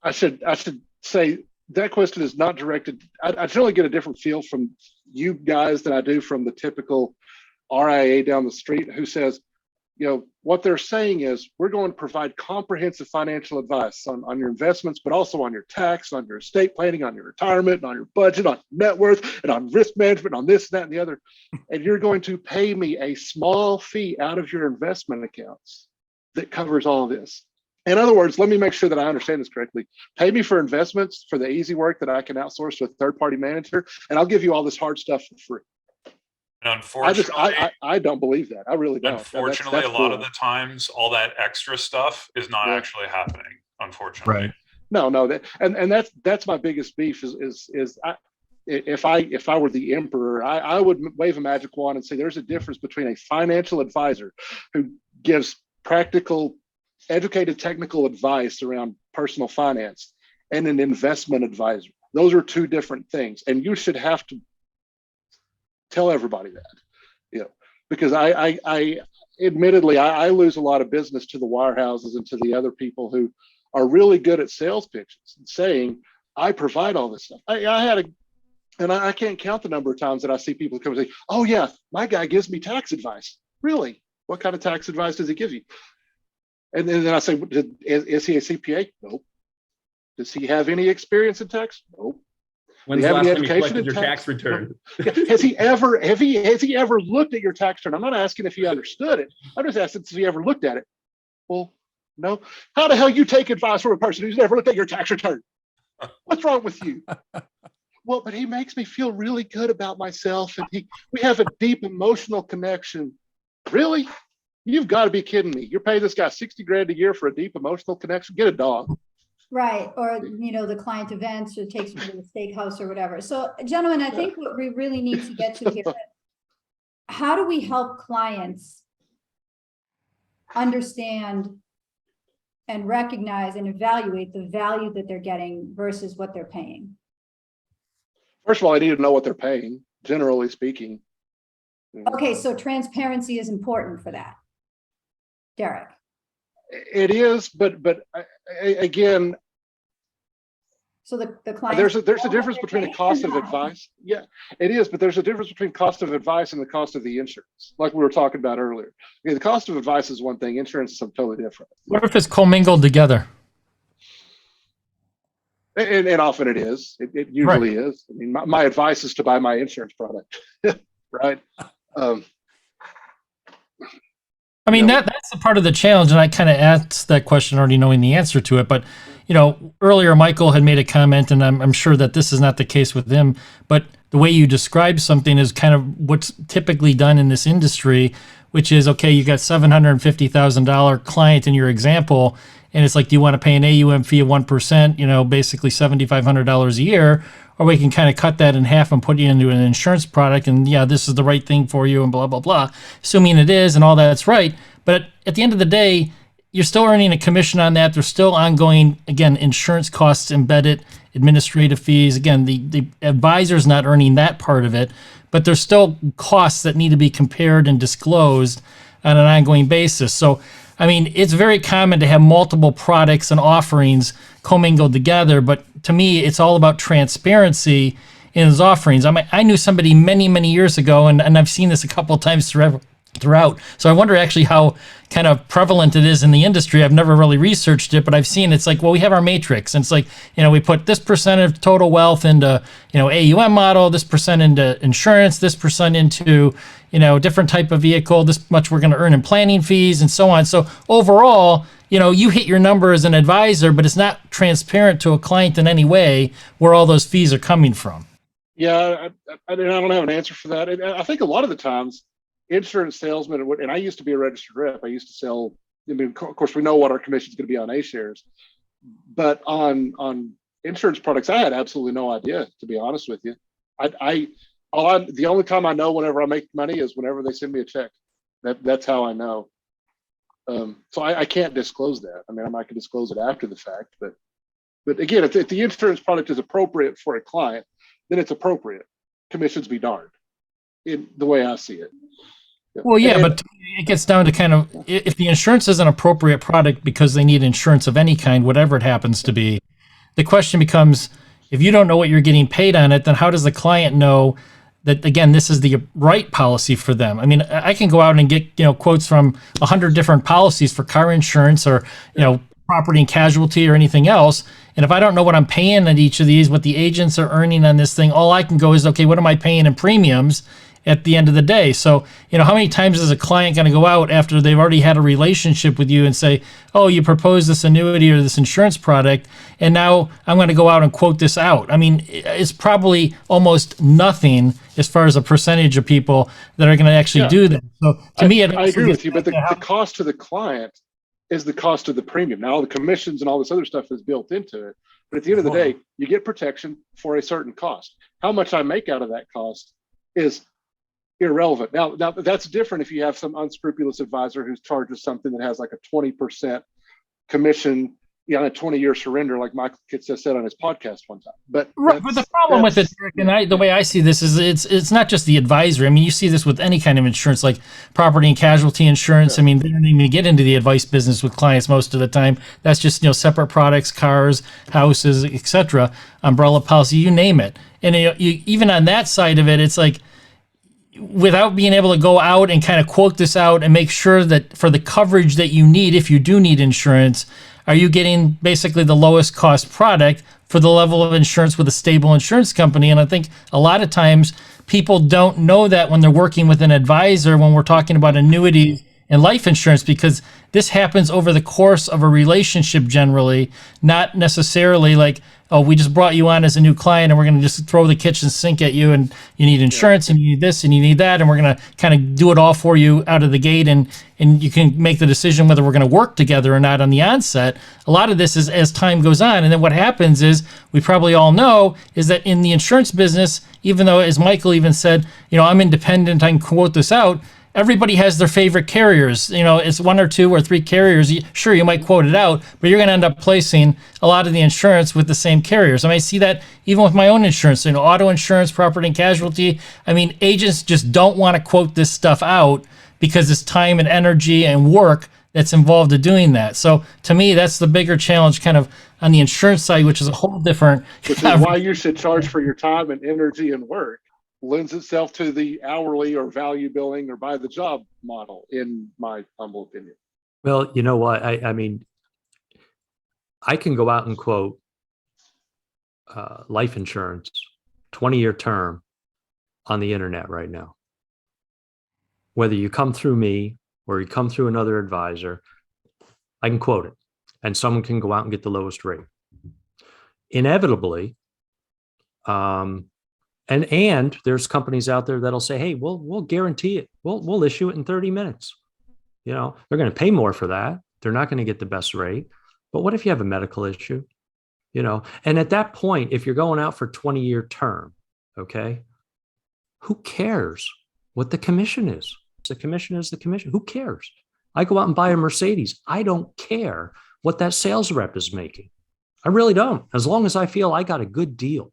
I should say that question is not directed. I generally get a different feel from you guys than I do from the typical RIA down the street who says, what they're saying is we're going to provide comprehensive financial advice on your investments, but also on your tax, on your estate planning, on your retirement, and on your budget, on net worth, and on risk management, on this, that, and the other. And you're going to pay me a small fee out of your investment accounts that covers all of this. In other words, let me make sure that I understand this correctly. Pay me for investments, for the easy work that I can outsource to a third-party manager, and I'll give you all this hard stuff for free. Unfortunately, I don't believe that. I really don't. Unfortunately, that's a lot of the times, all that extra stuff is not actually happening. Unfortunately, Right. No, that's my biggest beef is if I were the emperor, I would wave a magic wand and say there's a difference between a financial advisor who gives practical, educated, technical advice around personal finance and an investment advisor. Those are two different things, and you should have to tell everybody that, because I admittedly, I lose a lot of business to the wirehouses and to the other people who are really good at sales pitches and saying, I provide all this stuff. I can't count the number of times that I see people come and say, oh yeah, my guy gives me tax advice. Really? What kind of tax advice does he give you? And then I say, is he a CPA? Nope. Does he have any experience in tax? Nope. When's the last time you collected your tax return? Has he ever looked at your tax return? I'm not asking if he understood it. I'm just asking if he ever looked at it. Well, no. How the hell you take advice from a person who's never looked at your tax return? What's wrong with you? Well, but he makes me feel really good about myself, and we have a deep emotional connection. Really? You've got to be kidding me. You're paying this guy $60,000 a year for a deep emotional connection? Get a dog. Right. Or, the client events or takes you to the steakhouse or whatever. So gentlemen, I think what we really need to get to here is how do we help clients understand and recognize and evaluate the value that they're getting versus what they're paying? First of all, I need to know what they're paying, generally speaking. Okay. So transparency is important for that. Derek. It is, but again, so the client, there's a difference between the cost of advice. Yeah, it is, but there's a difference between cost of advice and the cost of the insurance, like we were talking about earlier. Okay, the cost of advice is one thing, insurance is something totally different. What if it's commingled together? And often it is. It usually is. I mean, my advice is to buy my insurance product, right? I mean, that's a part of the challenge, and I kind of asked that question already knowing the answer to it. But, earlier Michael had made a comment, and I'm sure that this is not the case with him, but the way you describe something is kind of what's typically done in this industry, which is, okay, you got $750,000 client in your example, and it's like, do you want to pay an AUM fee of 1%, basically $7,500 a year, or we can kind of cut that in half and put you into an insurance product, and this is the right thing for you, and blah, blah, blah, assuming it is, and all that's right. But at the end of the day, you're still earning a commission on that. There's still ongoing, again, insurance costs embedded, administrative fees. Again, the advisor's not earning that part of it, but there's still costs that need to be compared and disclosed on an ongoing basis. So, I mean, it's very common to have multiple products and offerings commingled together, but to me, it's all about transparency in his offerings. I knew somebody many, many years ago, and I've seen this a couple of times throughout. So I wonder actually how kind of prevalent it is in the industry. I've never really researched it, but I've seen it's like, well, we have our matrix, and it's like, we put this percent of total wealth into, AUM model, this percent into insurance, this percent into, different type of vehicle, this much we're going to earn in planning fees and so on. So overall, you hit your number as an advisor, but it's not transparent to a client in any way where all those fees are coming from. Yeah, I don't have an answer for that. I think a lot of the times, insurance salesmen, and I used to be a registered rep. I used to sell. Of course, we know what our commission is going to be on A shares, but on insurance products, I had absolutely no idea. To be honest with you, the only time I know whenever I make money is whenever they send me a check. That's how I know. So I can't disclose that. I mean, I can disclose it after the fact, but again, if the insurance product is appropriate for a client, then it's appropriate. Commissions be darned, in the way I see it. Well, yeah, but it gets down to kind of, if the insurance is an appropriate product because they need insurance of any kind, whatever it happens to be, the question becomes, if you don't know what you're getting paid on it, then how does the client know that, again, this is the right policy for them? I mean, I can go out and get, quotes from 100 different policies for car insurance or, property and casualty or anything else. And if I don't know what I'm paying at each of these, what the agents are earning on this thing, all I can go is, okay, what am I paying in premiums at the end of the day? So, how many times is a client going to go out after they've already had a relationship with you and say, oh, you proposed this annuity or this insurance product, and now I'm going to go out and quote this out? I mean, it's probably almost nothing as far as a percentage of people that are going to actually do that. So to me, I agree with you, but the cost to the client is the cost of the premium. Now, all the commissions and all this other stuff is built into it. But at the end of the day, you get protection for a certain cost. How much I make out of that cost is irrelevant. Now that's different if you have some unscrupulous advisor who charges something that has like a 20% commission, on a 20-year surrender, like Michael Kitts said on his podcast one time. But the problem with it, Derek, and the way I see this is it's not just the advisor. I mean, you see this with any kind of insurance, like property and casualty insurance. Yeah. I mean, they don't even get into the advice business with clients most of the time. That's just, separate products, cars, houses, etc., umbrella policy, you name it. And you even on that side of it, it's like, without being able to go out and kind of quote this out and make sure that for the coverage that you need, if you do need insurance, are you getting basically the lowest cost product for the level of insurance with a stable insurance company? And I think a lot of times people don't know that when they're working with an advisor, when we're talking about annuities and life insurance, because this happens over the course of a relationship generally, not necessarily like, oh, we just brought you on as a new client and we're going to just throw the kitchen sink at you and you need insurance and you need this and you need that and we're going to kind of do it all for you out of the gate and you can make the decision whether we're going to work together or not on the onset. A lot of this is as time goes on. And then what happens is, we probably all know, is that in the insurance business, even though, as Michael even said, I'm independent, I can quote this out, everybody has their favorite carriers. It's one or two or three carriers. Sure, you might quote it out, but you're going to end up placing a lot of the insurance with the same carriers. I mean, I see that even with my own insurance, auto insurance, property and casualty. I mean, agents just don't want to quote this stuff out because it's time and energy and work that's involved in doing that. So to me, that's the bigger challenge kind of on the insurance side, which is a whole different. Which is why you should charge for your time and energy and work. Lends itself to the hourly or value billing or by the job model, in my humble opinion. Well, you know what? I mean, I can go out and quote life insurance, 20-year term on the internet right now. Whether you come through me or you come through another advisor, I can quote it and someone can go out and get the lowest rate. Inevitably, and there's companies out there that'll say, hey, we'll guarantee it. We'll issue it in 30 minutes. They're going to pay more for that. They're not going to get the best rate. But what if you have a medical issue? And at that point, if you're going out for 20-year term, okay, who cares what the commission is? The commission is the commission. Who cares? I go out and buy a Mercedes. I don't care what that sales rep is making. I really don't. As long as I feel I got a good deal.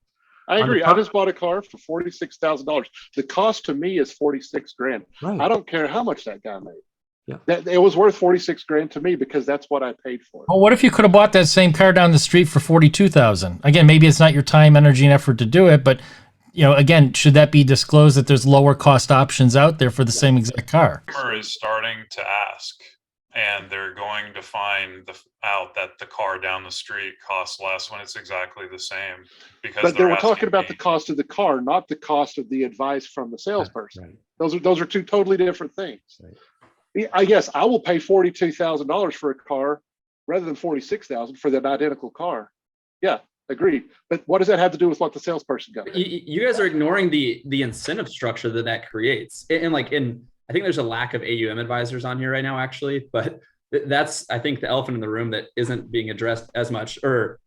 I agree. I just bought a car for $46,000. The cost to me is $46,000. Right. I don't care how much that guy made. That it was worth 46 grand to me because that's what I paid for it. Well, what if you could have bought that same car down the street for 42,000? Again, maybe it's not your time, energy, and effort to do it, but again, should that be disclosed that there's lower cost options out there for the same exact car? Customer is starting to ask, and they're going to find out that the car down the street costs less when it's exactly the same. Because But they were asking talking about me. the cost of the car, not the cost of the advice from the salesperson. Right. Those are two totally different things. Right. I guess I will pay $42,000 for a car rather than 46,000 for that identical car. Yeah, agreed. But what does that have to do with what the salesperson got? You guys are ignoring the incentive structure that creates. And I think there's a lack of AUM advisors on here right now, actually, but that's, I think, the elephant in the room that isn't being addressed as much.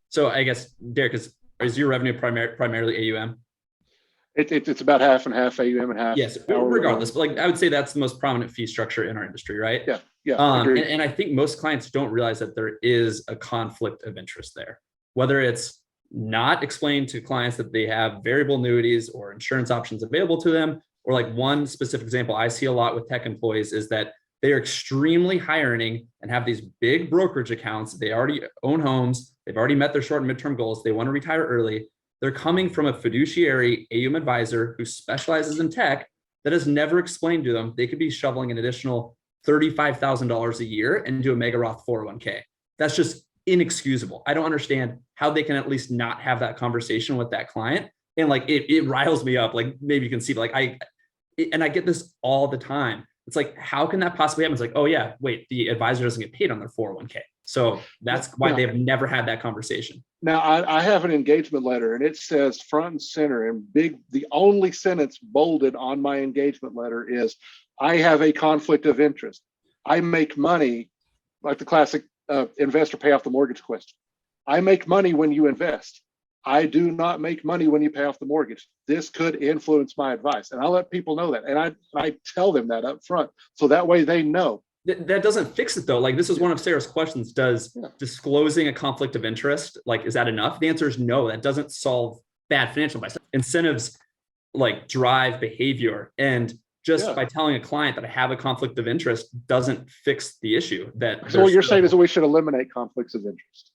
So I guess, Derek, is your revenue primarily AUM? It's about half and half AUM and half. Yes, regardless, but I would say that's the most prominent fee structure in our industry, right? Yeah. And I think most clients don't realize that there is a conflict of interest there, whether it's not explained to clients that they have variable annuities or insurance options available to them, or like one specific example I see a lot with tech employees is that they are extremely high earning and have these big brokerage accounts. They already own homes. They've already met their short and midterm goals. They want to retire early. They're coming from a fiduciary AUM advisor who specializes in tech that has never explained to them they could be shoveling an additional $35,000 a year and do a mega Roth 401k. That's just inexcusable. I don't understand how they can at least not have that conversation with that client. And it riles me up. Maybe you can see, I get this all the time. It's like, how can that possibly happen? It's like, oh yeah, wait, the advisor doesn't get paid on their 401k. So that's why they have never had that conversation. Now I have an engagement letter and it says front and center and big, the only sentence bolded on my engagement letter is, I have a conflict of interest. I make money, like the classic investor pay off the mortgage question. I make money when you invest. I do not make money when you pay off the mortgage. This could influence my advice. And I let people know that. And I tell them that up front. So that way they know. That doesn't fix it though. This is one of Sarah's questions. Does disclosing a conflict of interest, is that enough? The answer is no. That doesn't solve bad financial advice. Incentives drive behavior. And just by telling a client that I have a conflict of interest doesn't fix the issue. So what you're saying is that we should eliminate conflicts of interest.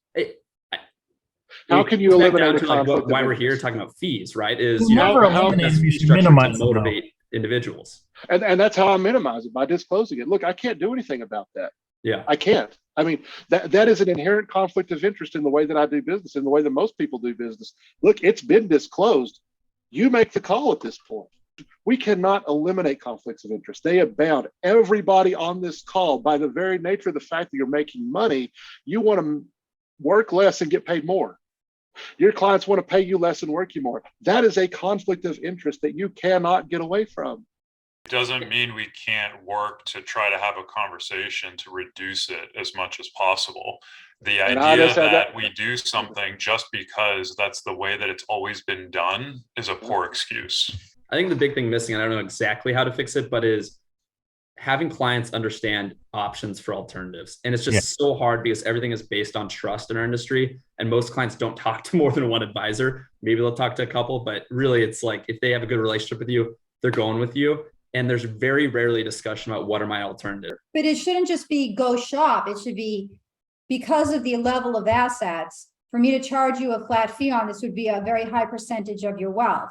How can you eliminate a conflict? Why we're here talking about fees, right? Is never eliminate, we should minimize to motivate individuals. And that's how I minimize it, by disclosing it. Look, I can't do anything about that. Yeah, I can't. I mean, that is an inherent conflict of interest in the way that I do business, in the way that most people do business. Look, it's been disclosed. You make the call at this point. We cannot eliminate conflicts of interest. They abound. Everybody on this call, by the very nature of the fact that you're making money, you want to work less and get paid more. Your clients want to pay you less and work you more. That is a conflict of interest that you cannot get away from. It doesn't mean we can't work to try to have a conversation to reduce it as much as possible. The idea that we do something just because that's the way that it's always been done is a poor excuse. I think the big thing missing, and I don't know exactly how to fix it, but is having clients understand options for alternatives. And it's just so hard because everything is based on trust in our industry. And most clients don't talk to more than one advisor. Maybe they'll talk to a couple, but really it's if they have a good relationship with you, they're going with you. And there's very rarely discussion about what are my alternatives. But it shouldn't just be go shop. It should be, because of the level of assets, for me to charge you a flat fee on this would be a very high percentage of your wealth.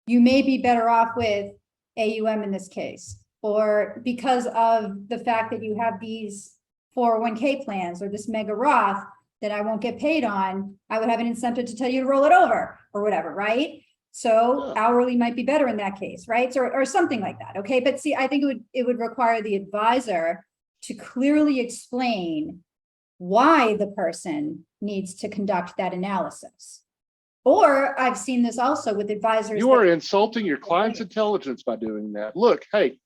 You may be better off with AUM in this case, or because of the fact that you have these 401k plans or this mega Roth that I won't get paid on, I would have an incentive to tell you to roll it over or whatever, right? So hourly might be better in that case, right? Or something like that, okay? But see, I think it would require the advisor to clearly explain why the person needs to conduct that analysis. Or I've seen this also with advisors. You are insulting your client's intelligence by doing that. Look, hey,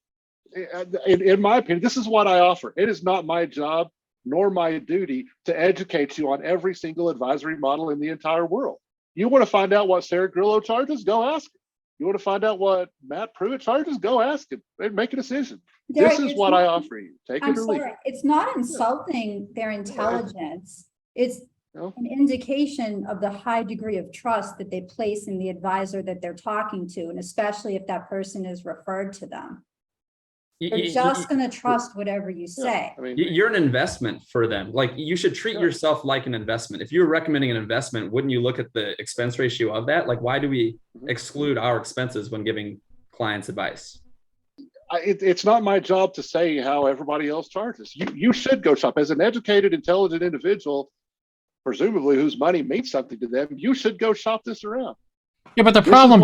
in my opinion, this is what I offer. It is not my job nor my duty to educate you on every single advisory model in the entire world. You want to find out what Sarah Grillo charges? Go ask him. You want to find out what Matt Pruitt charges? Go ask him and make a decision. This is what I offer you. Take it or leave it. It's not insulting their intelligence. It's an indication of the high degree of trust that they place in the advisor that they're talking to, and especially if that person is referred to them. They're just going to trust whatever you say. I mean, You're an investment for them. Like you should treat yourself like an investment. If you're recommending an investment, wouldn't you look at the expense ratio of that? Like, why do we exclude our expenses when giving clients advice? it's not my job to say how everybody else charges. You should go shop as an educated, intelligent individual, presumably whose money means something to them. You should go shop this around. Yeah, but the problem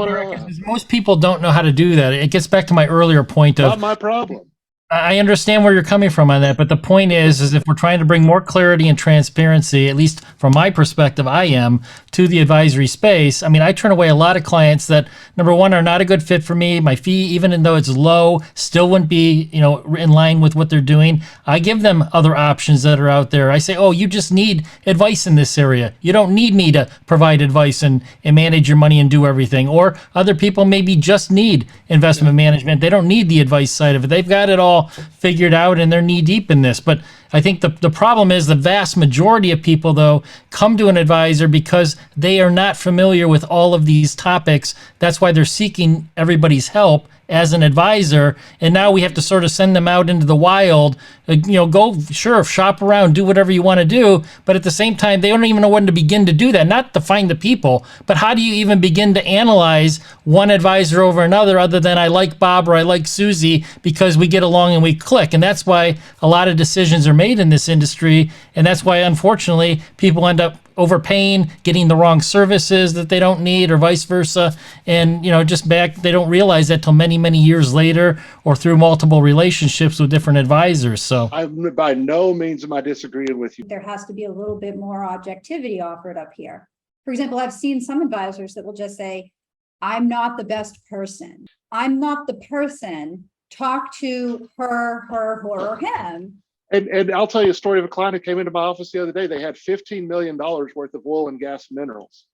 is most people don't know how to do that. It gets back to my earlier point of not my problem. I understand where you're coming from on that, but the point is if we're trying to bring more clarity and transparency, at least from my perspective, I am, to the advisory space. I mean, I turn away a lot of clients that, number one, are not a good fit for me. My fee, even though it's low, still wouldn't be, in line with what they're doing. I give them other options that are out there. I say, oh, you just need advice in this area. You don't need me to provide advice and manage your money and do everything. Or other people maybe just need investment management. They don't need the advice side of it. They've got it all figured out and they're knee deep in this. But I think the problem is the vast majority of people, though, come to an advisor because they are not familiar with all of these topics. That's why they're seeking everybody's help as an advisor. And now we have to sort of send them out into the wild, go, sure, shop around, do whatever you want to do. But at the same time, they don't even know when to begin to do that. Not to find the people, but how do you even begin to analyze one advisor over another other than I like Bob or I like Susie because we get along and we click. And that's why a lot of decisions are made in this industry. And that's why, unfortunately, people end up overpaying, getting the wrong services that they don't need, or vice versa. And, they don't realize that till many, many years later or through multiple relationships with different advisors. So I'm by no means am I disagreeing with you. There has to be a little bit more objectivity offered up here. For example, I've seen some advisors that will just say, I'm not the best person. I'm not the person. Talk to her, or him. And I'll tell you a story of a client who came into my office the other day. They had $15 million worth of oil and gas minerals,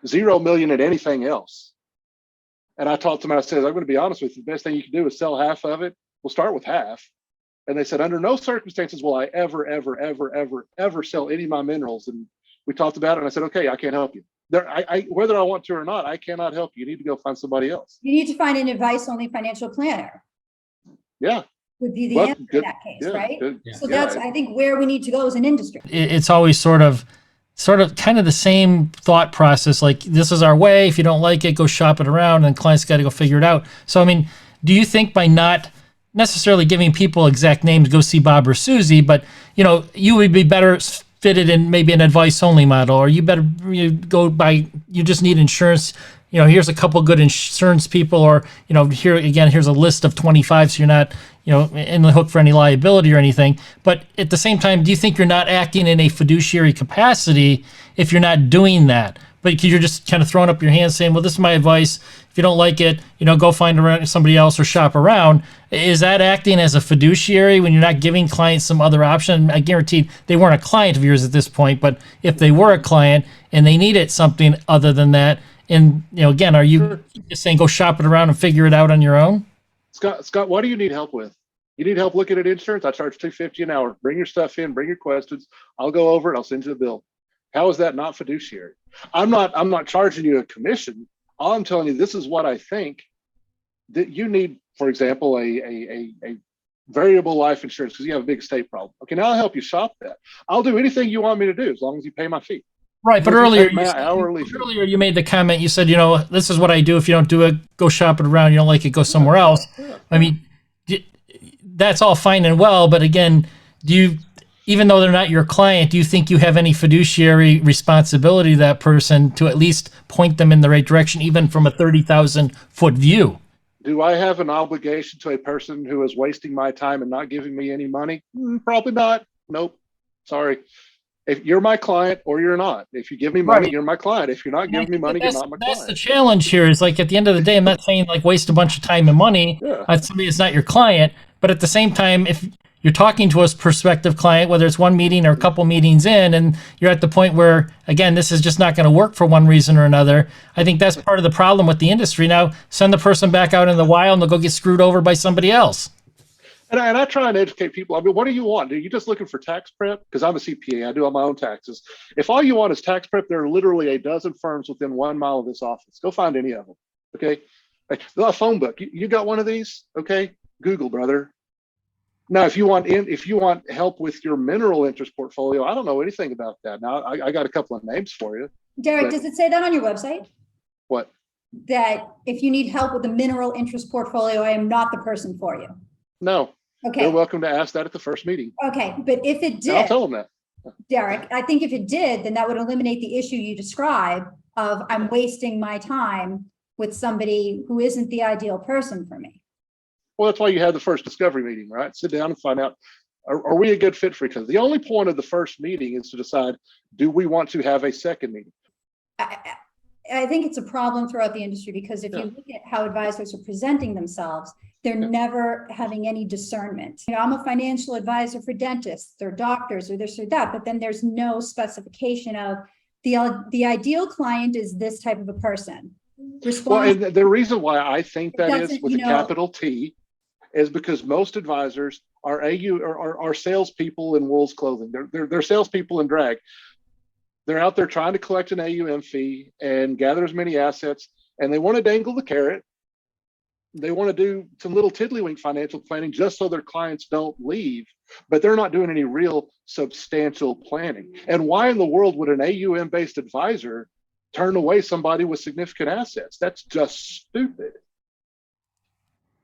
$0 million in anything else. And I talked to them and I said, I'm going to be honest with you. The best thing you can do is sell half of it. We'll start with half. And they said, under no circumstances will I ever sell any of my minerals. And we talked about it and I said, okay, I can't help you. Whether I want to or not, I cannot help you. You need to go find somebody else. You need to find an advice-only financial planner. Yeah. Would be the answer in that case, right? So that's, I think, where we need to go as an industry. It's always sort of kind of the same thought process. Like, this is our way. If you don't like it, go shop it around, and clients got to go figure it out. So, I mean, do you think by not necessarily giving people exact names, go see Bob or Susie, but, you would be better fitted in maybe an advice-only model, or you just need insurance. Here's a couple good insurance people, or, here's a list of 25, so you're not, in the hook for any liability or anything. But at the same time, do you think you're not acting in a fiduciary capacity if you're not doing that? But you're just kind of throwing up your hands saying, well, this is my advice. If you don't like it, go find somebody else or shop around. Is that acting as a fiduciary when you're not giving clients some other option? I guarantee they weren't a client of yours at this point, but if they were a client and they needed something other than that, and, again, are you just saying go shop it around and figure it out on your own? Scott, what do you need help with? You need help looking at insurance? I charge $250 an hour. Bring your stuff in, bring your questions. I'll go over it. I'll send you the bill. How is that not fiduciary? I'm not charging you a commission. All I'm telling you, this is what I think that you need. For example, a variable life insurance because you have a big estate problem. Okay, now I'll help you shop that. I'll do anything you want me to do as long as you pay my fee. Right, but earlier you made the comment, you said, this is what I do. If you don't do it, go shop it around. You don't like it, go somewhere else. I mean, that's all fine and well, but again, even though they're not your client, do you think you have any fiduciary responsibility to that person to at least point them in the right direction, even from a 30,000-foot view? Do I have an obligation to a person who is wasting my time and not giving me any money? Probably not. Nope. Sorry. If you're my client or you're not. If you give me money, You're my client. If you're not giving me money, you're not my client. That's the challenge here is like at the end of the day, I'm not saying like waste a bunch of time and money on somebody that's not your client. But at the same time, if you're talking to a prospective client, whether it's one meeting or a couple meetings in, and you're at the point where, again, this is just not going to work for one reason or another, I think that's part of the problem with the industry. Now, send the person back out in the wild and they'll go get screwed over by somebody else. And I try and educate people. I mean, what do you want? Are you just looking for tax prep? Because I'm a CPA. I do all my own taxes. If all you want is tax prep, there are literally a dozen firms within 1 mile of this office. Go find any of them. Okay. Like, the phone book. You got one of these? Okay. Google, brother. Now, if you want help with your mineral interest portfolio, I don't know anything about that. Now, I got a couple of names for you. Derek, But- does it say that on your website? What? That if you need help with the mineral interest portfolio, I am not the person for you. No, they're Okay, welcome to ask that at the first meeting. okay, but if it And I'll did, tell them that. Derek, I think if it did, then that would eliminate the issue you describe of I'm wasting my time with somebody who isn't the ideal person for me. Well, that's why you have the first discovery meeting, right? Sit down and find out, are we a good fit for each other? The only point of the first meeting is to decide, do we want to have a second meeting? I think it's a problem throughout the industry because if you look at how advisors are presenting themselves, they're never having any discernment. You know, I'm a financial advisor for dentists, they're doctors or this or that, but then there's no specification of the ideal client is this type of a person. Well, and the reason why I think that is doesn't, with you a know- capital T is because most advisors are salespeople in wolves clothing. They're salespeople in drag. They're out there trying to collect an AUM fee and gather as many assets, and they want to dangle the carrot. They want to do some little tiddlywink financial planning just so their clients don't leave, but they're not doing any real substantial planning. And why in the world would an AUM-based advisor turn away somebody with significant assets? That's just stupid.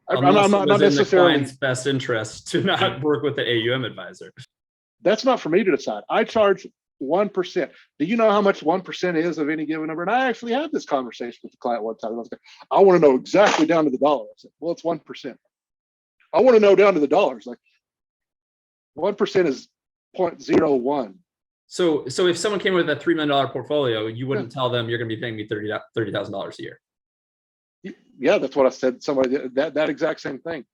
I'm Unless not it was in the necessarily. client's best interest to not work with the AUM advisor. That's not for me to decide. I charge 1%. Do you know how much 1% is of any given number? And I actually had this conversation with the client one time. I was like, I want to know exactly down to the dollar. I said, well, it's 1%. I want to know down to the dollars. Like 1% is 0.01. So if someone came with a $3 million portfolio, you wouldn't tell them you're going to be paying me $30,000 a year. Yeah, that's what I said. Somebody that exact same thing.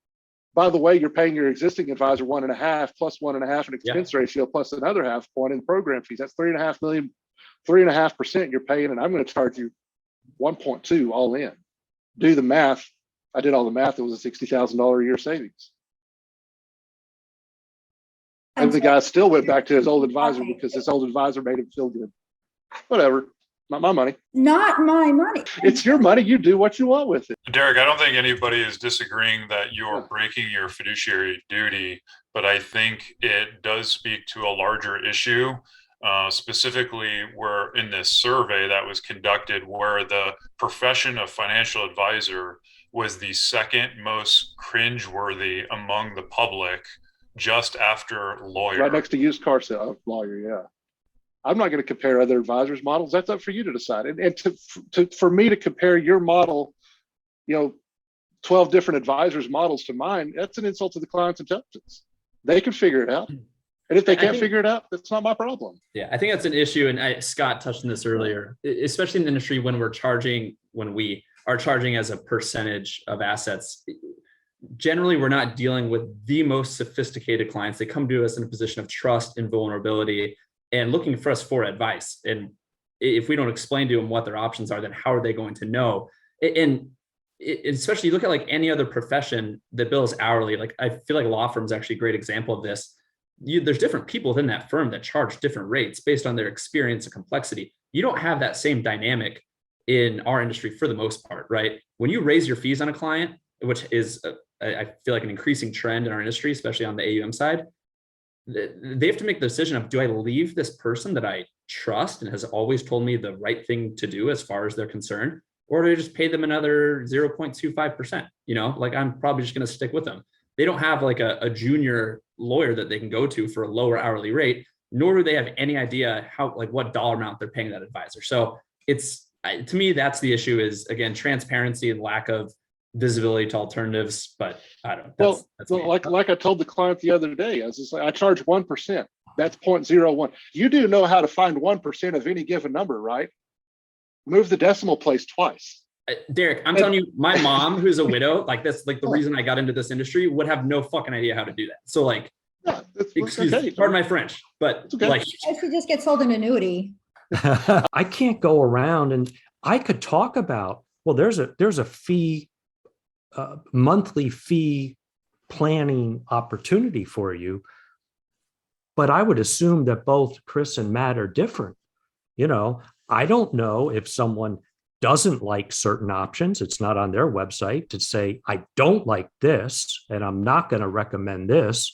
By the way, you're paying your existing advisor 1.5 plus 1.5 an expense ratio plus another 0.5 point in program fees. That's 3.5 million, 3.5% you're paying, and I'm going to charge you 1.2 all in. Do the math. I did all the math. It was a $60,000 a year savings. And the guy still went back to his old advisor because his old advisor made him feel good. Whatever. Not my money. Not my money. It's your money. You do what you want with it. Derek, I don't think anybody is disagreeing that you're breaking your fiduciary duty, but I think it does speak to a larger issue, specifically where in this survey that was conducted, where the profession of financial advisor was the second most cringeworthy among the public, just after lawyer. Right next to used car sale lawyer, yeah. I'm not going to compare other advisors' models. That's up for you to decide. And for me to compare your model, 12 different advisors' models to mine, that's an insult to the client's intelligence. They can figure it out. And if they can't figure it out, that's not my problem. Yeah, I think that's an issue. And Scott touched on this earlier, especially in the industry when we are charging as a percentage of assets. Generally, we're not dealing with the most sophisticated clients. They come to us in a position of trust and vulnerability and looking for us for advice. And if we don't explain to them what their options are, then how are they going to know? And especially you look at like any other profession that bills hourly. Like I feel like law firms are actually a great example of this. There's different people within that firm that charge different rates based on their experience and complexity. You don't have that same dynamic in our industry for the most part, right? When you raise your fees on a client, which is I feel like an increasing trend in our industry, especially on the AUM side, they have to make the decision of, do I leave this person that I trust and has always told me the right thing to do as far as they're concerned, or do I just pay them another 0.25%? Like I'm probably just going to stick with them. They don't have like a junior lawyer that they can go to for a lower hourly rate, nor do they have any idea what dollar amount they're paying that advisor. So to me, that's the issue is, again, transparency and lack of visibility to alternatives, but I don't know. Like I told the client the other day, I charge 1%. That's 0.01. You do know how to find 1% of any given number, right? Move the decimal place twice. Derek, I'm telling you, my mom, who's a widow, the reason I got into this industry, would have no fucking idea how to do that. So pardon my French, but I should just get sold an annuity. I can't go around and I could talk about, well, there's a fee, monthly fee planning opportunity for you. But I would assume that both Chris and Matt are different. I don't know if someone doesn't like certain options, it's not on their website to say, I don't like this and I'm not going to recommend this,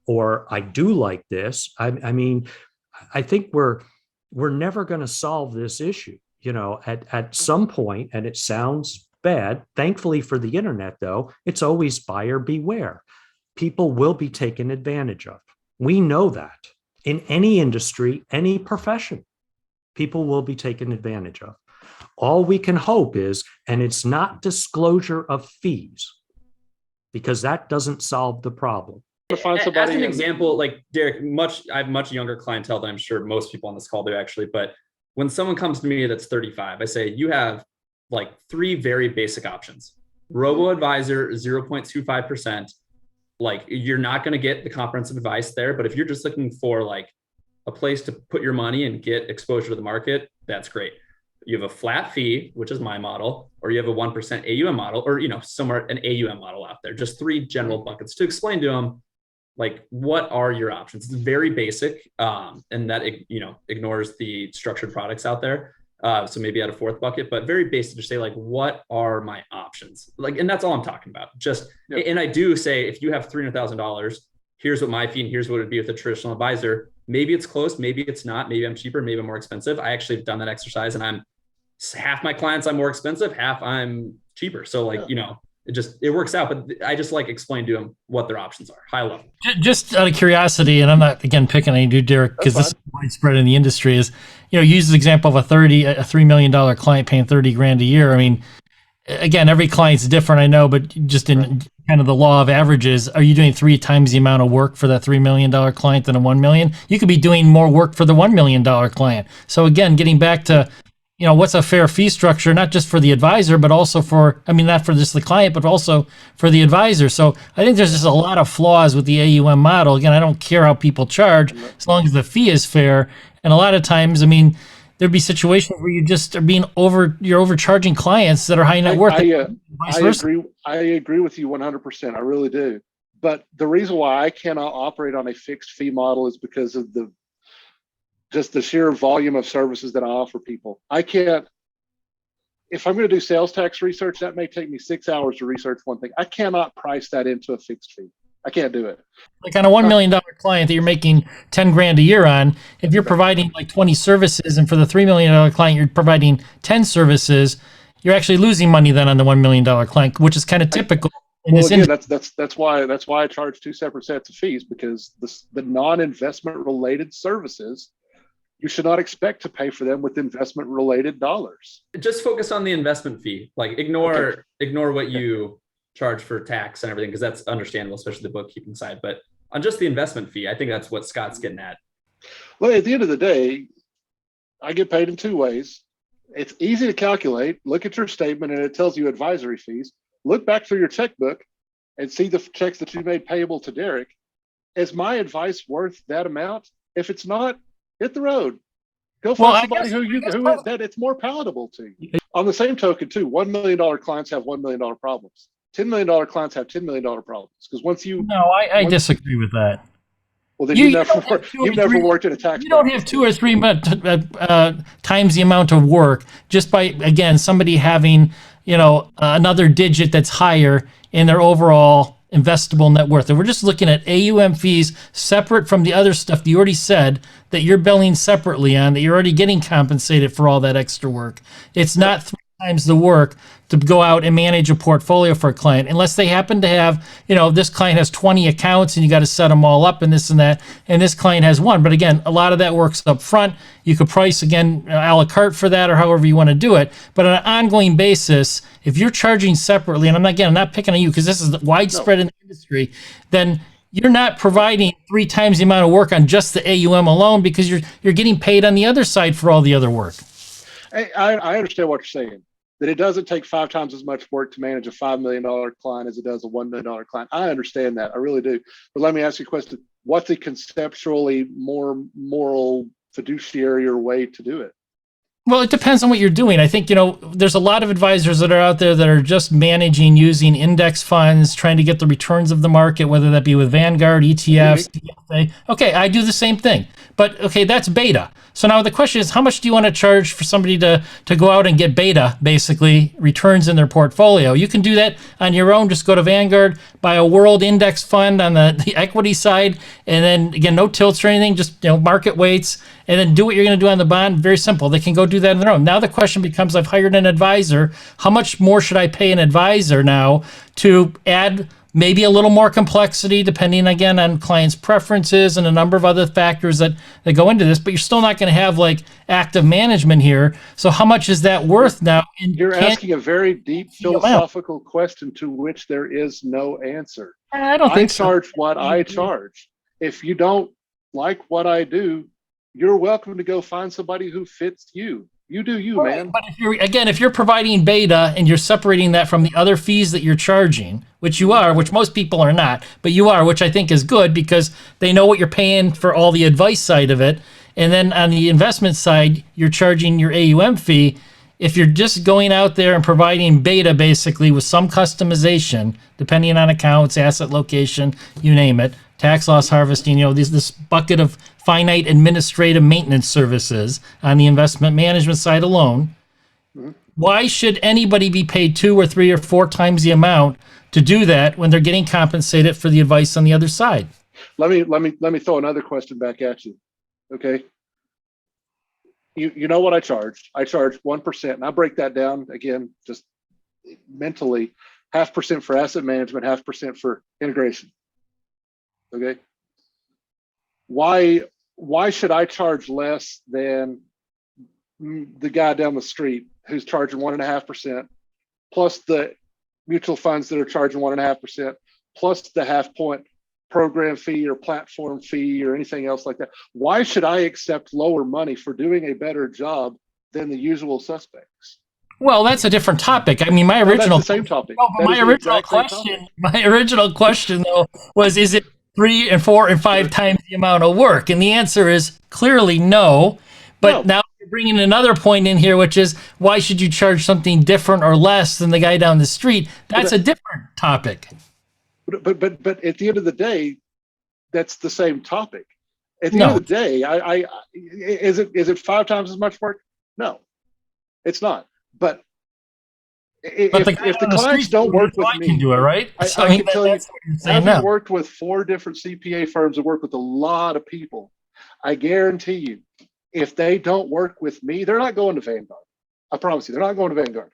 or I do like this. I mean, I think we're never going to solve this issue, at some point, and it sounds bad. Thankfully for the internet, though, it's always buyer beware. People will be taken advantage of. We know that in any industry, any profession, people will be taken advantage of. All we can hope is, and it's not disclosure of fees, because that doesn't solve the problem. As an example, like Derek, I have much younger clientele than I'm sure most people on this call do actually. But when someone comes to me that's 35, I say, you have like 3 very basic options. Robo-advisor, 0.25%. Like, you're not going to get the comprehensive advice there. But if you're just looking for like a place to put your money and get exposure to the market, that's great. You have a flat fee, which is my model, or you have a 1% AUM model, or, somewhere an AUM model out there. Just 3 general buckets to explain to them, like, what are your options? It's very basic, and that, ignores the structured products out there. So maybe add a 4th bucket, but very basic to say, like, what are my options? Like, and that's all I'm talking about. And I do say, if you have $300,000, here's what my fee and here's what it'd be with a traditional advisor. Maybe it's close, maybe it's not, maybe I'm cheaper, maybe I'm more expensive. I actually have done that exercise, and half my clients I'm more expensive, half I'm cheaper. So it works out, but I just like explain to them what their options are, high level. Just out of curiosity, and I'm not, again, picking on you, Derek, because this is widespread in the industry, is, use the example of a $3 million client paying 30 grand a year. I mean, again, every client's different, I know, but just in kind of the law of averages, are you doing 3 times the amount of work for that $3 million client than a $1 million? You could be doing more work for the $1 million client. So again, getting back to, what's a fair fee structure, not just for the advisor, but also not for just the client, but also for the advisor. So I think there's just a lot of flaws with the AUM model. Again, I don't care how people charge as long as the fee is fair. And a lot of times, there'd be situations where you just are you're overcharging clients that are high net worth. I agree with you 100%. I really do. But the reason why I cannot operate on a fixed fee model is because of just the sheer volume of services that I offer people. I can't, if I'm going to do sales tax research, that may take me 6 hours to research one thing. I cannot price that into a fixed fee. I can't do it. Like on a $1 million client that you're making 10 grand a year on, if you're providing like 20 services, and for the $3 million client, you're providing 10 services, you're actually losing money then on the $1 million client, which is kind of typical. That's why I charge 2 separate sets of fees, because the non-investment related services, you should not expect to pay for them with investment related dollars. Just focus on the investment fee. Like, ignore what you charge for tax and everything, because that's understandable, especially the bookkeeping side. But on just the investment fee, I think that's what Scott's getting at. Well, at the end of the day, I get paid in 2 ways. It's easy to calculate. Look at your statement and it tells you advisory fees. Look back through your checkbook and see the checks that you made payable to Derek. Is my advice worth that amount? If it's not, hit the road. Go find somebody who that it's more palatable to. On the same token, too, $1 million clients have $1 million problems. $10 million clients have $10 million problems. Because I disagree with that. Well, then you've never worked in a tax. You don't have 2 or 3 times the amount of work just by, again, somebody having, another digit that's higher in their overall investable net worth. And we're just looking at AUM fees separate from the other stuff that you already said that you're billing separately on, that you're already getting compensated for all that extra work. It's not 3 times the work to go out and manage a portfolio for a client, unless they happen to have, this client has 20 accounts and you got to set them all up and this and that, and this client has 1. But again, a lot of that works up front. You could price, again, a la carte for that, or however you want to do it. But on an ongoing basis, if you're charging separately, and I'm not picking on you because this is widespread in the industry, then you're not providing 3 times the amount of work on just the AUM alone, because you're getting paid on the other side for all the other work. I understand what you're saying, that it doesn't take 5 times as much work to manage a $5 million client as it does a $1 million client. I understand that. I really do. But let me ask you a question. What's a conceptually more moral, fiduciary way to do it? Well, it depends on what you're doing. I think, there's a lot of advisors that are out there that are just managing using index funds, trying to get the returns of the market, whether that be with Vanguard, ETFs, DFA. Okay, I do the same thing. But okay, that's beta. So now the question is, how much do you want to charge for somebody to go out and get beta, basically, returns in their portfolio? You can do that on your own. Just go to Vanguard, buy a world index fund on the equity side, and then, again, no tilts or anything, just market weights, and then do what you're going to do on the bond. Very simple. They can go do that on their own. Now the question becomes, I've hired an advisor. How much more should I pay an advisor now to add maybe a little more complexity, depending, again, on clients' preferences and a number of other factors that go into this, but you're still not going to have active management here. So how much is that worth now? And you're asking a very deep philosophical question to which there is no answer. I don't think so. I charge what I charge. If you don't like what I do, you're welcome to go find somebody who fits you. You do you, man. But if you're providing beta and you're separating that from the other fees that you're charging, which you are, which most people are not, but you are, which I think is good because they know what you're paying for all the advice side of it. And then on the investment side, you're charging your AUM fee. If you're just going out there and providing beta basically with some customization, depending on accounts, asset location, you name it, tax loss harvesting, this bucket of finite administrative maintenance services on the investment management side alone, why should anybody be paid 2 or 3 or 4 times the amount to do that when they're getting compensated for the advice on the other side? Let me throw another question back at you. Okay. You know what I charge? I charge 1%, and I break that down again, just mentally, 0.5% for asset management, 0.5% for integration. Okay. Why should I charge less than the guy down the street who's charging 1.5%, plus the mutual funds that are charging 1.5%, plus the 0.5 point program fee or platform fee or anything else like that? Why should I accept lower money for doing a better job than the usual suspects? Well, that's a different topic. I mean, my original that's the same topic. My original question though was, is it 3 and 4 and 5 times the amount of work? And the answer is clearly no. But now you're bringing another point in here, which is, why should you charge something different or less than the guy down the street? That's a different topic. But at the end of the day, that's the same topic. At the end of the day, is it 5 times as much work? No, it's not. But if the clients don't work with me, can do it, right? I can tell you, having worked with 4 different CPA firms and worked with a lot of people, I guarantee you, if they don't work with me, they're not going to Vanguard. I promise you, they're not going to Vanguard.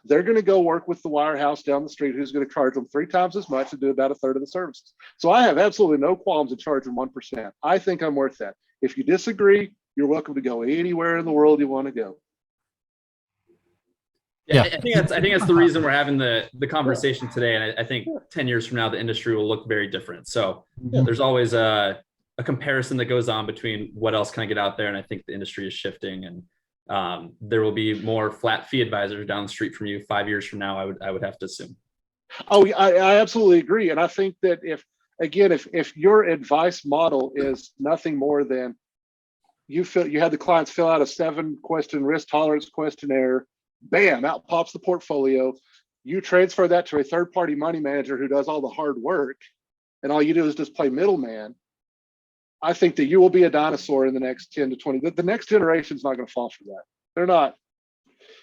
They're going to go work with the wirehouse down the street who's going to charge them 3 times as much and do about 1/3 of the services. So I have absolutely no qualms in charging 1%. I think I'm worth that. If you disagree, you're welcome to go anywhere in the world you want to go. Yeah, I think that's the reason we're having the conversation today. And I think 10 years from now, the industry will look very different. So there's always a comparison that goes on between what else can I get out there. And I think the industry is shifting, and there will be more flat fee advisors down the street from you 5 years from now, I would have to assume. Oh, I absolutely agree. And I think that if your advice model is nothing more than you had the clients fill out a 7-question risk tolerance questionnaire, bam, out pops the portfolio. You transfer that to a third-party money manager who does all the hard work, and all you do is just play middleman. I think that you will be a dinosaur in the next 10 to 20. The next generation is not going to fall for that. They're not.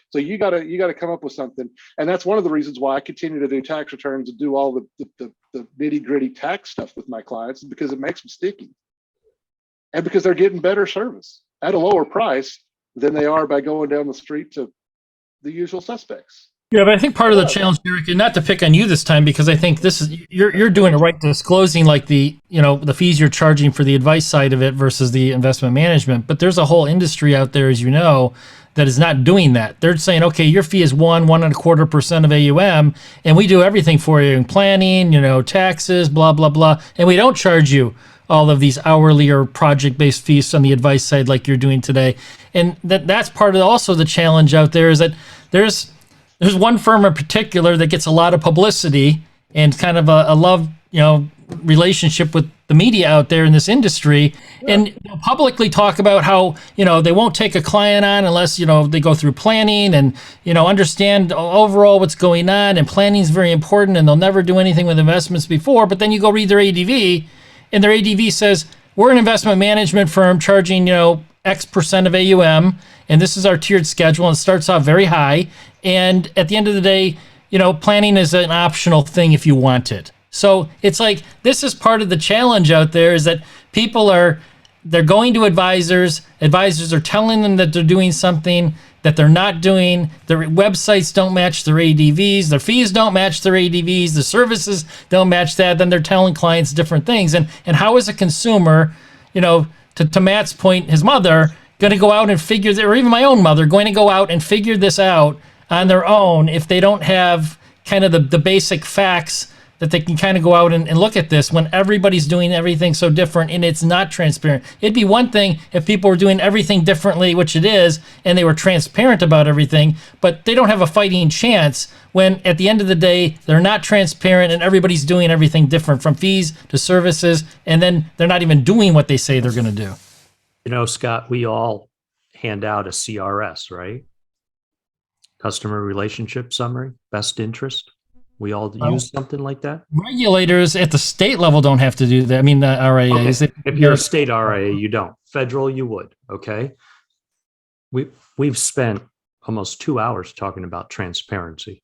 So you got to come up with something, and that's one of the reasons why I continue to do tax returns and do all the nitty-gritty tax stuff with my clients, because it makes them sticky, and because they're getting better service at a lower price than they are by going down the street to the usual suspects. Yeah, but I think part of the challenge, Eric, and not to pick on you this time, because I think this is you're doing it right, disclosing like the fees you're charging for the advice side of it versus the investment management. But there's a whole industry out there, as you know, that is not doing that. They're saying, okay, your fee is 1.25% of AUM, and we do everything for you in planning, taxes, blah blah blah, and we don't charge you all of these hourly or project-based fees on the advice side like you're doing today. And that's part of also the challenge out there, is that there's one firm in particular that gets a lot of publicity and kind of a love relationship with the media out there in this industry, and they'll publicly talk about how, they won't take a client on unless, they go through planning and, understand overall what's going on, and planning is very important, and they'll never do anything with investments before. But then you go read their ADV, and their ADV says, we're an investment management firm charging, X% of AUM, and this is our tiered schedule, and it starts off very high. And at the end of the day, planning is an optional thing if you want it. So it's like, this is part of the challenge out there, is that they're going to advisors are telling them that they're doing something that they're not doing. Their websites don't match their ADVs, their fees don't match their ADVs, the services don't match that. Then they're telling clients different things. And how is a consumer, to Matt's point, his mother, going to go out and figure, or even my own mother, going to go out and figure this out on their own if they don't have kind of the basic facts that they can kind of go out and look at this, when everybody's doing everything so different and it's not transparent. It'd be one thing if people were doing everything differently, which it is, and they were transparent about everything, but they don't have a fighting chance when at the end of the day, they're not transparent and everybody's doing everything different, from fees to services, and then they're not even doing what they say they're going to do. Scott, we all hand out a CRS, right? Customer relationship summary, best interest. We all use something like that. Regulators at the state level don't have to do that. I mean, RIAs. Okay. If you're a state RIA, you don't. Federal, you would. Okay. We've spent almost 2 hours talking about transparency.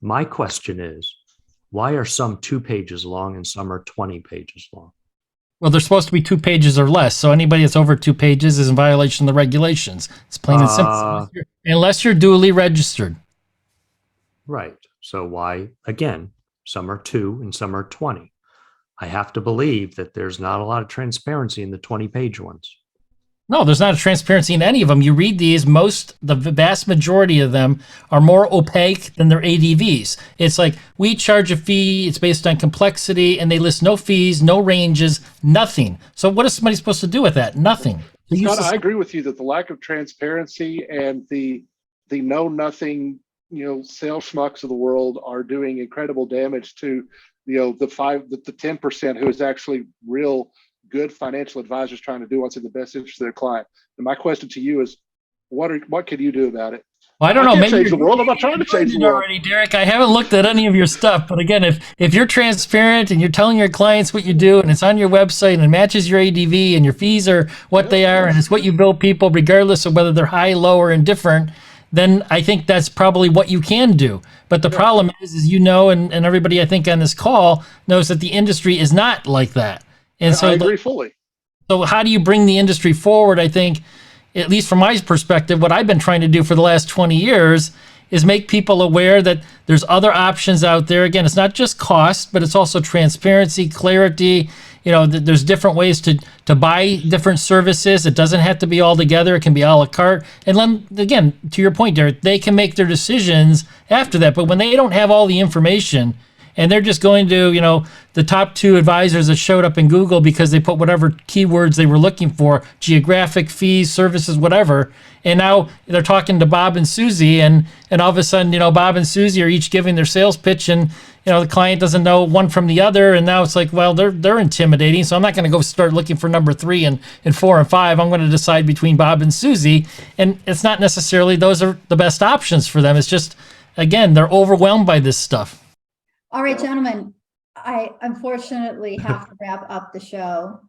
My question is, why are some 2 pages long and some are 20 pages long? Well, they're supposed to be 2 pages or less. So anybody that's over 2 pages is in violation of the regulations. It's plain and simple. Unless you're duly registered. Right. So why, again, some are 2 and some are 20? I have to believe that there's not a lot of transparency in the 20-page ones. No, there's not a transparency in any of them. You read these, the vast majority of them are more opaque than their ADVs. It's like, we charge a fee, it's based on complexity, and they list no fees, no ranges, nothing. So what is somebody supposed to do with that? Nothing. Scott, I agree with you that the lack of transparency and the know-nothing, sales schmucks of the world are doing incredible damage to, the 10% who is actually real good financial advisors trying to do what's in the best interest of their client. And my question to you is, what can you do about it? Well, I don't know. Maybe change the world. I'm not trying to change the world already, Derek. I haven't looked at any of your stuff, but again, if you're transparent and you're telling your clients what you do, and it's on your website and it matches your ADV and your fees are what they are, and it's what you bill people, regardless of whether they're high, low, or indifferent, then I think that's probably what you can do. But the problem is and everybody I think on this call knows that the industry is not like that. And so I agree fully. So how do you bring the industry forward? I think, at least from my perspective, what I've been trying to do for the last 20 years is make people aware that there's other options out there. Again, it's not just cost, but it's also transparency, clarity. There's different ways to buy different services. It doesn't have to be all together. It can be a la carte. And then, again, to your point, Derek, they can make their decisions after that. But when they don't have all the information, and they're just going to, the top 2 advisors that showed up in Google because they put whatever keywords they were looking for, geographic, fees, services, whatever. And now they're talking to Bob and Susie, and all of a sudden, Bob and Susie are each giving their sales pitch, and, the client doesn't know one from the other. And now it's like, well, they're intimidating. So I'm not going to go start looking for number 3 and 4 and 5. I'm going to decide between Bob and Susie. And it's not necessarily those are the best options for them. It's just, again, they're overwhelmed by this stuff. All right, gentlemen, I unfortunately have to wrap up the show.